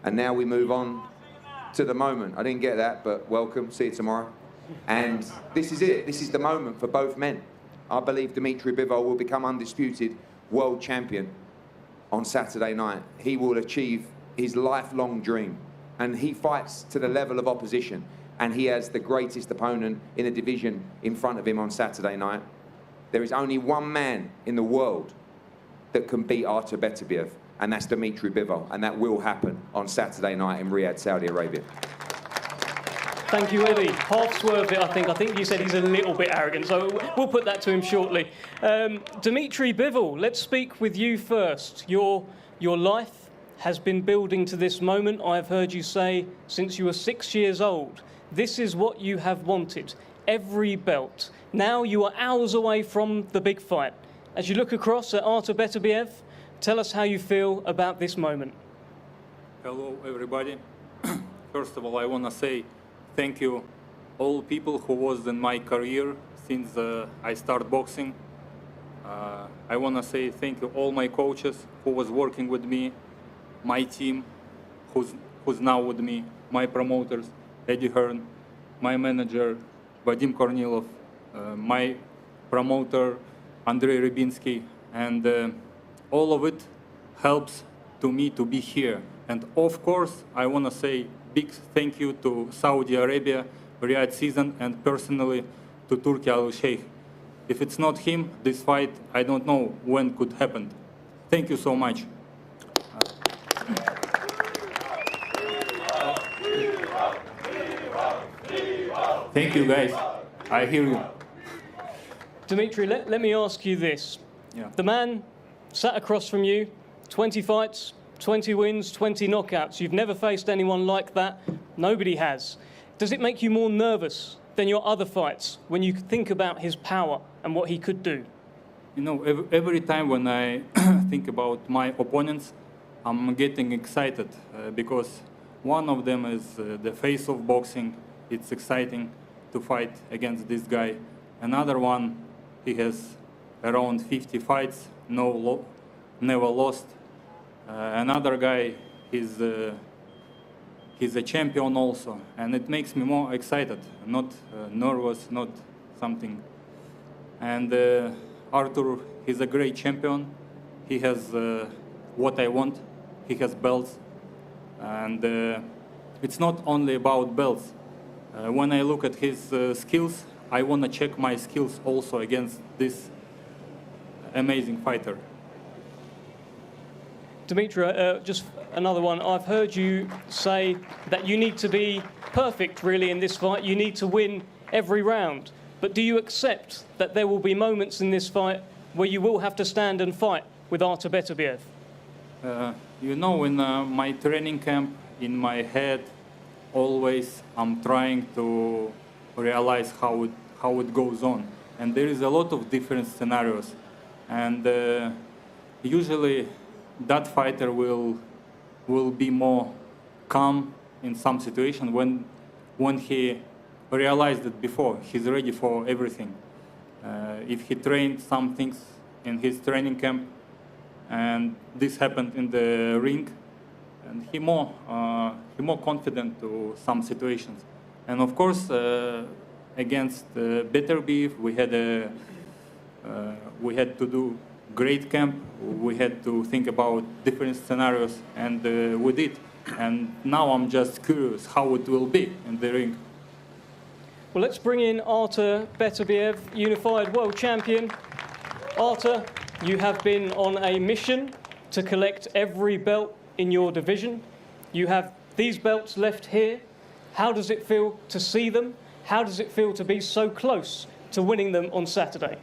And now we move on to the moment. I didn't get that, but welcome. See you tomorrow. And this is it. This is the moment for both men. I believe Dmitry Bivol will become undisputed world champion on Saturday night. He will achieve his lifelong dream. And he fights to the level of opposition. And he has the greatest opponent in the division in front of him on Saturday night. There is only one man in the world that can beat Artur Beterbiev, and that's Dmitry Bivol, and that will happen on Saturday night in Riyadh, Saudi Arabia. Thank you, Eddie. Half swerved it, I think. I think you said he's a little bit arrogant, so we'll put that to him shortly. Dmitry Bivol, let's speak with you first. Your life has been building to this moment. I've heard you say since you were 6 years old. This is what you have wanted, every belt. Now you are hours away from the big fight. As you look across at Artur Beterbiev, tell us how you feel about this moment. Hello, everybody. First of all, I want to say thank you all people who was in my career since I started boxing. I want to say thank you all my coaches who was working with me, my team who's now with me, my promoters, Eddie Hearn, my manager, Vadim Kornilov, my promoter, Andrei Rybinski, and all of it helps to me to be here. And of course, I want to say big thank you to Saudi Arabia, Riyadh season, and personally to Turki Al-Sheikh. If it's not him, this fight, I don't know when could happen. Thank you so much. Thank you, guys. I hear you. Dmitry, let me ask you this. Yeah. The man sat across from you, 20 fights, 20 wins, 20 knockouts. You've never faced anyone like that. Nobody has. Does it make you more nervous than your other fights when you think about his power and what he could do? You know, every time when I think about my opponents, I'm getting excited because One of them is the face of boxing. It's exciting to fight against this guy. Another one, he has around 50 fights, never lost. Another guy, he's a champion also, and it makes me more excited, not nervous, not something. And Artur, he's a great champion. He has what I want. He has belts. And it's not only about belts. When I look at his skills, I want to check my skills also against this amazing fighter. Dmitry, just another one. I've heard you say that you need to be perfect, really, in this fight. You need to win every round. But do you accept that there will be moments in this fight where you will have to stand and fight with Artur Beterbiev? You know, in my training camp, in my head, always I'm trying to realize how it goes on. And there is a lot of different scenarios. And usually that fighter will be more calm in some situation when he realized it before. He's ready for everything. If he trained some things in his training camp, and this happened in the ring, and he more confident to some situations. And of course, against Beterbiev, we had to do great camp. We had to think about different scenarios, and we did. And now I'm just curious how it will be in the ring. Well, let's bring in Artur Beterbiev, unified world champion. Artur, you have been on a mission to collect every belt in your division. You have these belts left here. How does it feel to see them? How does it feel to be so close to winning them on Saturday?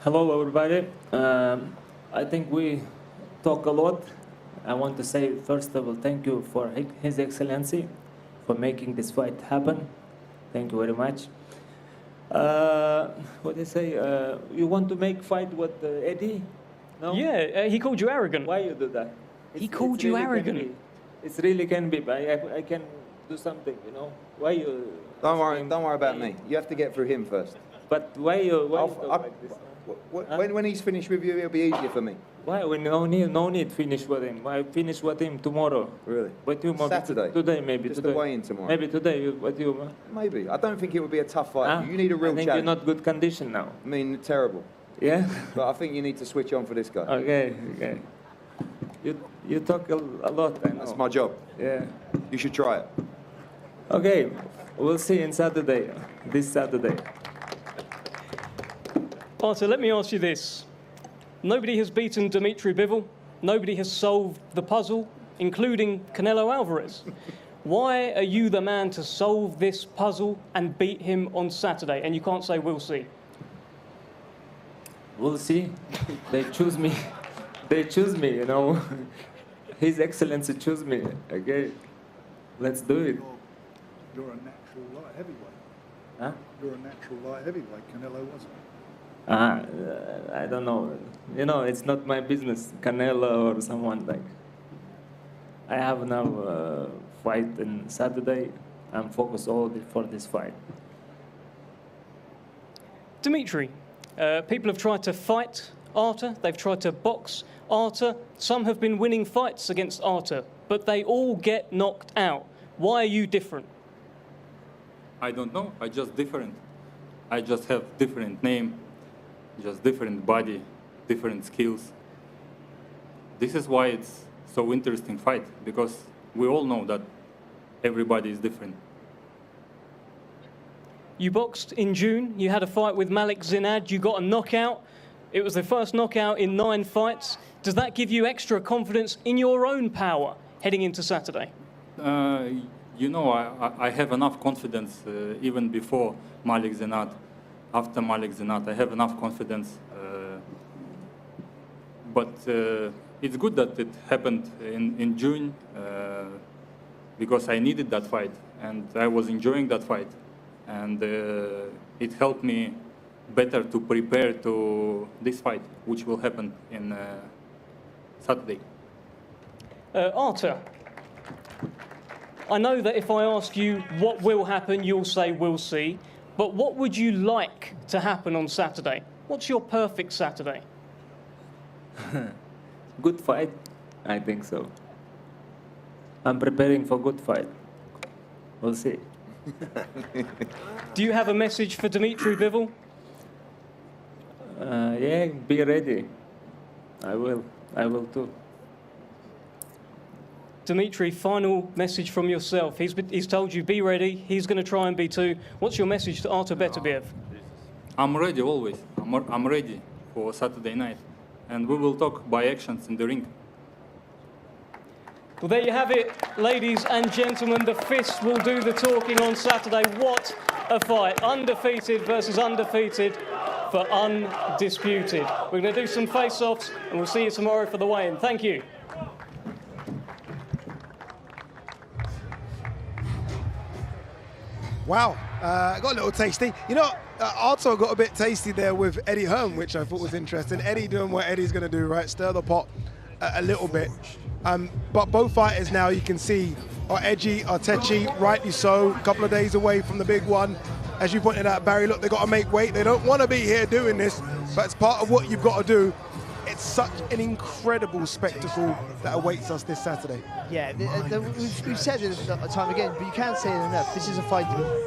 Hello, everybody. I think we talk a lot. I want to say, first of all, thank you for His Excellency for making this fight happen. Thank you very much. What they say? You want to make fight with Eddie? No? Yeah, he called you arrogant. Why you do that? He called you really arrogant. It really can be, but I can do something, you know. Why you? Don't worry about me. You have to get through him first. But why you talk like this? When he's finished with you, it'll be easier for me. Why? We no need finish with him. I finish with him tomorrow. Really? With you, Saturday? Today, maybe. Just today. the weigh-in tomorrow? Maybe today with you. Maybe. I don't think it would be a tough fight. You need a real I think challenge. you're not good condition now. I mean, terrible. Yeah? But I think you need to switch on for this guy. Okay. You talk a lot, I know. That's my job. Yeah. You should try it. Okay, we'll see in Saturday, this Saturday. Artur, let me ask you this. Nobody has beaten Dmitry Bivol. Nobody has solved the puzzle, including Canelo Alvarez. Why are you the man to solve this puzzle and beat him on Saturday? And you can't say, we'll see. We'll see. They choose me. They choose me, you know. His Excellency choose me. Okay, let's do it. You're a natural light heavyweight. Huh? You're a natural light heavyweight. Canelo wasn't. I don't know. You know, it's not my business. Canelo or someone like. I have now fight on Saturday. I'm focused all for this fight. Dmitry, people have tried to fight Artur. They've tried to box Artur. Some have been winning fights against Artur, but they all get knocked out. Why are you different? I don't know. I just different. I just have different name, just different body, different skills. This is why it's so interesting fight, because we all know that everybody is different. You boxed in June. You had a fight with Malik Zinad. You got a knockout. It was the first knockout in 9 fights. Does that give you extra confidence in your own power heading into Saturday? You know, I have enough confidence even before Malik Zinad. After Malik Zinad, I have enough confidence. But it's good that it happened in June because I needed that fight and I was enjoying that fight. And it helped me better to prepare to this fight, which will happen in Saturday. Artur, I know that if I ask you what will happen, you'll say we'll see. But what would you like to happen on Saturday? What's your perfect Saturday? Good fight, I think so. I'm preparing for good fight. We'll see. Do you have a message for Dmitry Bivol? Yeah, be ready. I will too. Dmitry, final message from yourself. He's told you be ready. He's going to try and be too. What's your message to Artur Beterbiev? I'm ready always. I'm ready for Saturday night. And we will talk by actions in the ring. Well, there you have it, ladies and gentlemen. The fists will do the talking on Saturday. What a fight. Undefeated versus undefeated for undisputed. We're going to do some face-offs, and we'll see you tomorrow for the weigh-in. Thank you. Wow, got a little tasty. You know, Artur got a bit tasty there with Eddie Hearn, which I thought was interesting. Eddie doing what Eddie's going to do, right? Stir the pot a little bit. But both fighters now, you can see, are edgy, are tetchy, rightly so. A couple of days away from the big one. As you pointed out, Barry, look, they've got to make weight. They don't want to be here doing this, but it's part of what you've got to do. It's such an incredible spectacle that awaits us this Saturday. Yeah, we've said it time again, but you can't say it enough. This is a fight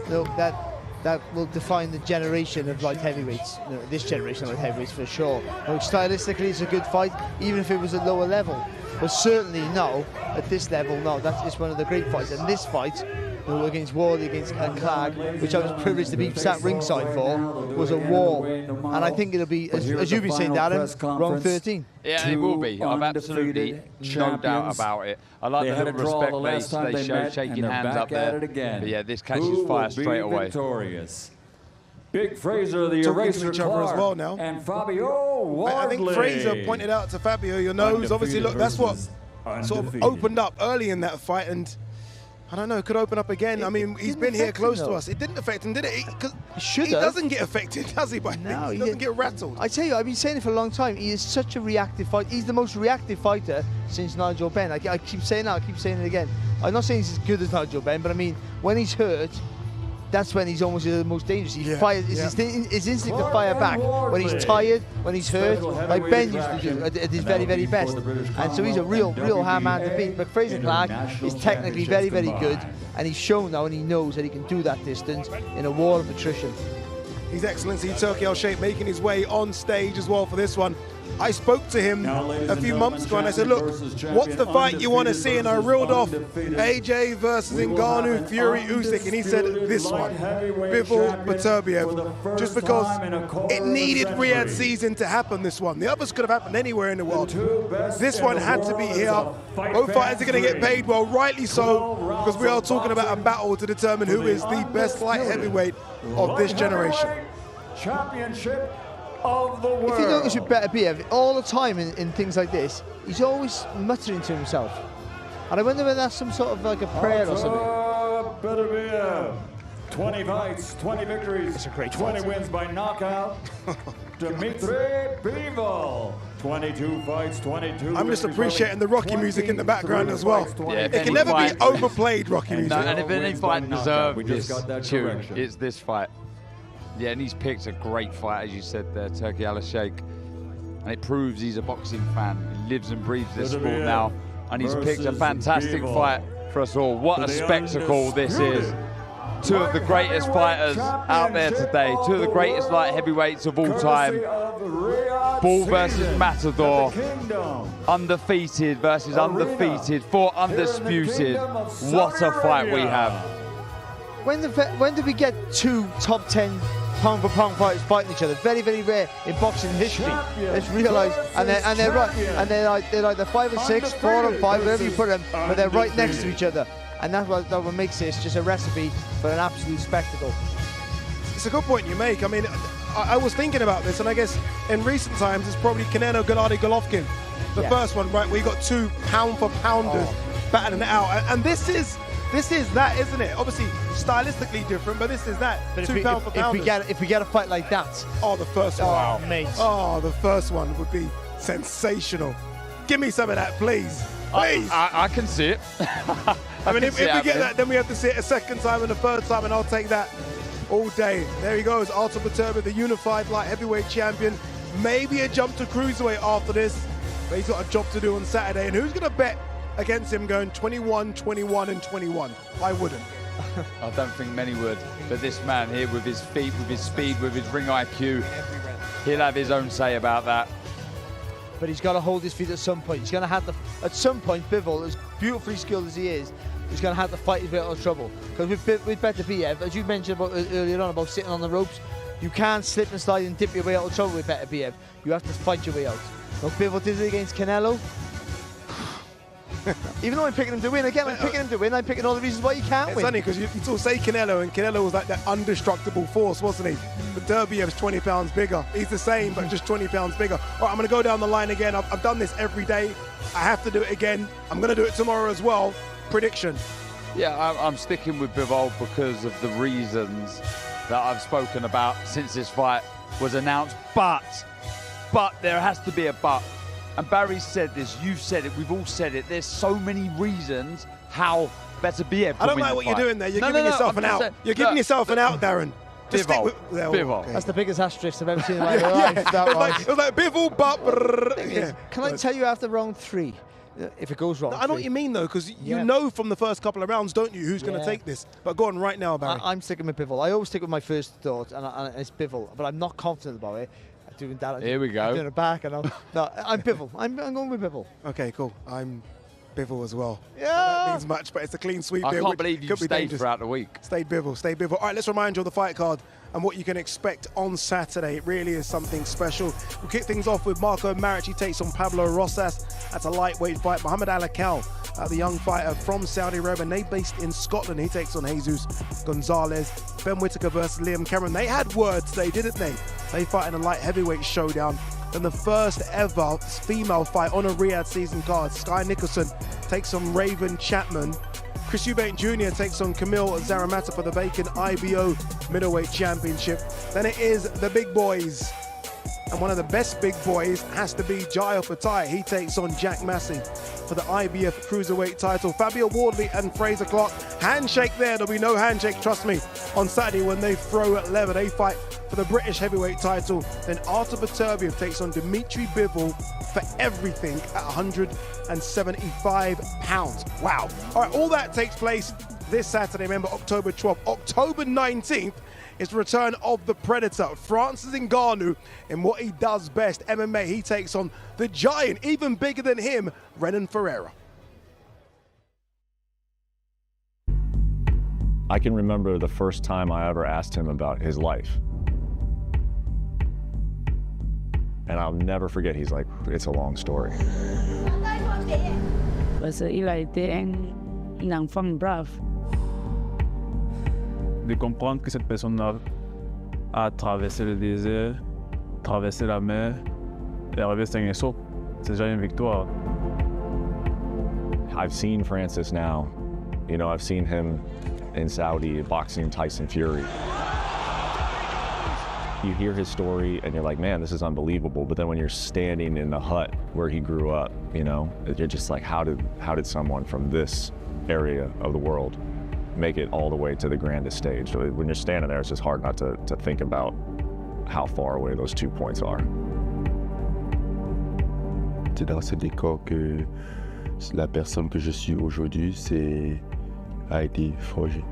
that will define the generation of light heavyweights, this generation of light heavyweights for sure. Stylistically, it's a good fight, even if it was at lower level. But certainly, no, at this level, no, that's just one of the great fights. And this fight, against Wardley, against Clark, which I was privileged to be sat ringside for, was a war. And I think it'll be, as you've been saying, Darren, round 13. Yeah, and it will be. I've absolutely no doubt about it. I like the little respect they show, shaking hands up there. But yeah, this catches fire straight away. Victorious? Big Fraser, the talking eraser to each other as well now. And Fabio Wardley. I think Fraser pointed out to Fabio, your nose, obviously, look, that's what sort of opened up early in that fight, and I don't know, it could open up again. I mean, he's been here close to us. It didn't affect him, did it? Because he doesn't get affected, does he? No, he doesn't get rattled. I tell you, I've been saying it for a long time. He is such a reactive fighter. He's the most reactive fighter since Nigel Benn. I keep saying that, I keep saying it again. I'm not saying he's as good as Nigel Benn, but I mean, when he's hurt, that's when he's almost the most dangerous. He fires, his instinct to fire back when he's tired, when he's hurt, like Ben used to do at his very, very best. And so he's a real hard man to beat. But Fraser Clark is technically very, very good, and he's shown now, and he knows that he can do that distance in a war of attrition. His Excellency Turki Al-Sheikh making his way on stage as well for this one. I spoke to him a few months ago and I said, look, what's the fight you want to see? And I reeled off AJ versus Ngannou, Fury, Usyk, and he said this one, Bivol, Beterbiev, just because it needed Riyadh season to happen, this one. The others could have happened anywhere in the world. This one had to be here. Both fighters are going to get paid well, rightly so, because we are talking about a battle to determine who is the best light heavyweight of this generation. Championship of the world. If you notice with Beterbiev, all the time in things like this, he's always muttering to himself. And I wonder whether that's some sort of like a prayer or something. Beterbiev, 20 fights, 20 victories, That's a great 20 fight. wins by knockout. Dmitry Bivol, 22 fights, 22 I'm just victories, appreciating the Rocky music in the background as well. Yeah, It can never be overplayed, Rocky music. No, and if any fight deserved just this got that tune, correction. it's this fight. Yeah, and he's picked a great fight, as you said there, Turki Al-Sheikh. And it proves he's a boxing fan. He lives and breathes this sport now. And he's picked a fantastic fight for us all. What a spectacle this is. Two of the greatest fighters out there today. Two of the greatest light heavyweights of all time. Bull versus Matador. Undefeated versus undefeated. For undisputed. What a fight we have. When did we get two top 10 pound for pound fighters fighting each other? Very, very rare in boxing history. Let's realise, and they're right, and they're either 5 and 6, 4 and 5, wherever you put them, but they're right next to each other, and that's what makes this just a recipe for an absolute spectacle. It's a good point you make. I mean, I was thinking about this, and I guess in recent times it's probably Canelo, Gennady Golovkin, the first one, right? Where you got two pound for pounders battling it out, and this is that, isn't it? Obviously, stylistically different, but this is that. But two pound for pounders. if we get a fight like that, the first one. Oh, mate. Oh, the first one would be sensational. Give me some of that, please. Please. I can see it. I mean, if we get that, then we have to see it a second time and a third time, and I'll take that all day. There he goes, Artur Beterbiev, the unified light heavyweight champion. Maybe a jump to cruiserweight after this, but he's got a job to do on Saturday. And who's going to bet against him going 21, 21, and 21? I wouldn't. I don't think many would, but this man here with his feet, with his speed, with his ring IQ, he'll have his own say about that. But he's got to hold his feet at some point. He's going to have to, at some point, Bivol, as beautifully skilled as he is, he's going to have to fight his way out of trouble. Because with Beterbiev, as you mentioned about earlier on about sitting on the ropes, you can't slip and slide and dip your way out of trouble with Beterbiev. You have to fight your way out. Now, Bivol did it against Canelo. Even though I'm picking him to win, again, I'm picking him to win. I'm picking all the reasons why he can't win. It's funny because you still say Canelo, and Canelo was like that undestructible force, wasn't he? But Beterbiev's 20 pounds bigger. He's the same, but just 20 pounds bigger. All right, I'm going to go down the line again. I've done this every day. I have to do it again. I'm going to do it tomorrow as well. Prediction. Yeah, I'm sticking with Bivol because of the reasons that I've spoken about since this fight was announced. But there has to be a but. And Barry said this, you've said it, we've all said it. There's so many reasons how Beterbiev. I don't like what you're doing there. You're giving yourself an out. You're giving yourself an out, Darren. Bivol. Bivol. That's the biggest asterisk I've ever seen in my life. It was like Bivol, but... Can I tell you after round 3, if it goes wrong? I know what you mean, though, because you know from the first couple of rounds, don't you, who's going to take this? But go on right now, Barry. I'm sticking with Bivol. I always stick with my first thought, and it's Bivol, but I'm not confident about it. Doing that. Here we go. I'm doing it back, and I'm Bivol. I'm going with Bivol. Okay, cool. I'm Bivol as well. Yeah. That means much, but it's a clean sweep. I here, can't believe you stayed throughout the week. Stay Bivol. All right, let's remind you of the fight card and what you can expect on Saturday. It really is something special. We'll kick things off with Marco Maric. He takes on Pablo Rosas. That's a lightweight fight. Mohamed Alakal, the young fighter from Saudi Arabia, and they based in Scotland. He takes on Jesus Gonzalez. Ben Whittaker versus Liam Cameron. They had words today, didn't they? They fight in a light heavyweight showdown. Then the first ever female fight on a Riyadh season card. Sky Nicholson takes on Raven Chapman. Chris Eubank Jr. takes on Camille Zaramata for the vacant IBO middleweight championship. Then it is the big boys. And one of the best big boys has to be Jai Opetaia. He takes on Jack Massey for the IBF Cruiserweight title. Fabio Wardley and Fraser Clark. Handshake there. There'll be no handshake, trust me, on Saturday when they throw at leather. They fight for the British heavyweight title. Then Artur Beterbiev takes on Dmitry Bivol for everything at 175 pounds. Wow. All right, all that takes place this Saturday. Remember, October 12th. October 19th is the return of the Predator, Francis Ngannou, in what he does best, MMA. He takes on the giant, even bigger than him, Renan Ferreira. I can remember the first time I ever asked him about his life. And I'll never forget, he's like, it's a long story. Parce qu'il a été un enfant brave. De comprendre que cette personne a traversé le désert, traversé la mer, et arrivé à un saut, c'est déjà une victoire. I've seen Francis now. You know, I've seen him in Saudi boxing Tyson Fury. You hear his story and you're like, man, this is unbelievable. But then when you're standing in the hut where he grew up, you know, you're just like, how did someone from this area of the world make it all the way to the grandest stage? When you're standing there, it's just hard not to think about how far away those 2 points are. C'est dans ce décor que la personne que je suis aujourd'hui a été forgée.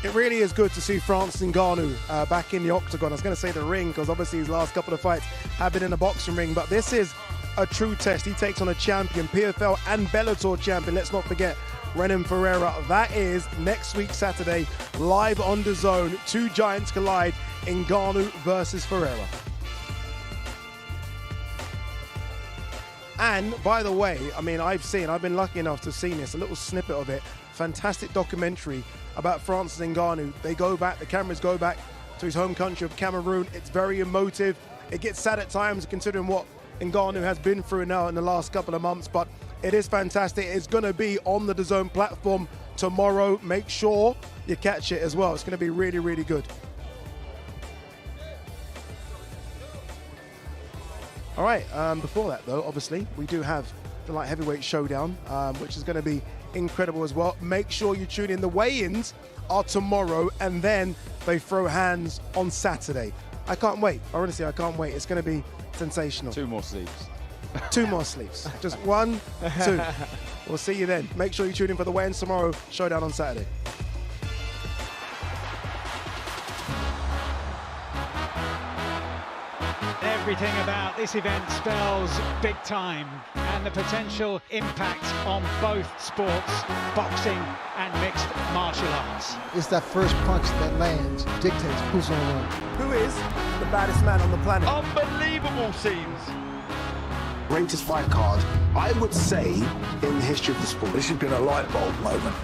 It really is good to see Francis Ngannou back in the octagon. I was going to say the ring because obviously his last couple of fights have been in the boxing ring, but this is a true test. He takes on a champion, PFL and Bellator champion. Let's not forget Renan Ferreira. That is next week, Saturday, live on DAZN. Two giants collide, Ngannou versus Ferreira. And by the way, I mean, I've been lucky enough to have seen this, a little snippet of it. Fantastic documentary about Francis Ngannou. They go back, the cameras go back to his home country of Cameroon. It's very emotive. It gets sad at times considering what Ngannou has been through now in the last couple of months, but it is fantastic. It's going to be on the DAZN platform tomorrow. Make sure you catch it as well. It's going to be really, really good. All right, before that though, obviously, we do have the light heavyweight showdown, which is going to be incredible as well. Make sure you tune in. The weigh-ins are tomorrow, and then they throw hands on Saturday. I can't wait. Honestly, I can't wait. It's going to be sensational. 2 more sleeves. 2 more sleeves. Just 1, 2. We'll see you then. Make sure you tune in for the weigh-ins tomorrow, showdown on Saturday. Everything about this event spells big time and the potential impact on both sports, boxing and mixed martial arts. It's that first punch that lands, dictates who's going to win. Who is the baddest man on the planet? Unbelievable scenes. Greatest fight card, I would say, in the history of the sport. This has been a light bulb moment.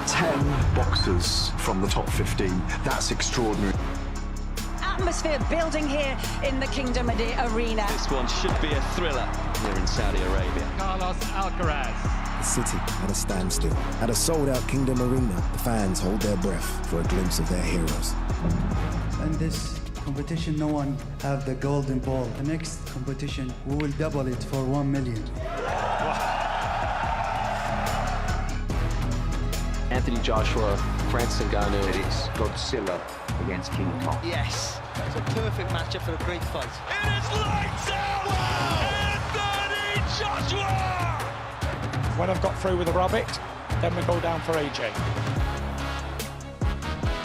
10 boxers from the top 15. That's extraordinary. Atmosphere building here in the Kingdom Arena. This one should be a thriller here in Saudi Arabia. Carlos Alcaraz. The city at a standstill. At a sold-out Kingdom Arena, the fans hold their breath for a glimpse of their heroes. In this competition, no one have the golden ball. The next competition, we will double it for 1 million. Anthony Joshua, Francis Ngannou. It's Godzilla against King Kong. Yes, it's a perfect matchup for a great fight. It is lights out! Anthony Joshua! When I've got through with the rabbit, then we go down for AJ.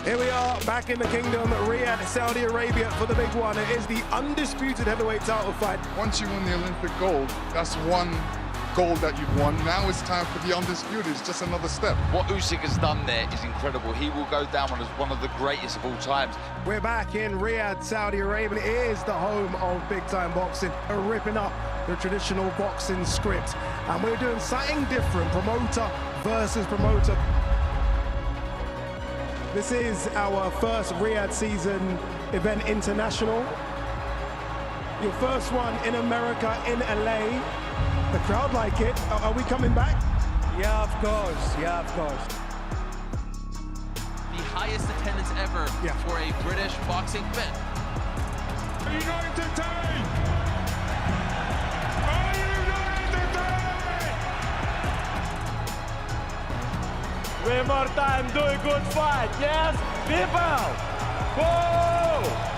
Here we are, back in the Kingdom, Riyadh, Saudi Arabia for the big one. It is the undisputed heavyweight title fight. Once you win the Olympic gold, that's one gold that you've won. Now it's time for the undisputed. It's just another step. What Usyk has done there is incredible. He will go down as one of the greatest of all times. We're back in Riyadh, Saudi Arabia. It is the home of big-time boxing. We're ripping up the traditional boxing script. And we're doing something different, promoter versus promoter. This is our first Riyadh season event international. Your first one in America, in LA. The crowd like it. Are we coming back? Yeah, of course. Yeah, of course. The highest attendance ever for a British boxing event. Are you not entertained? Are you not entertained? One more time, do a good fight, yes? People! Go!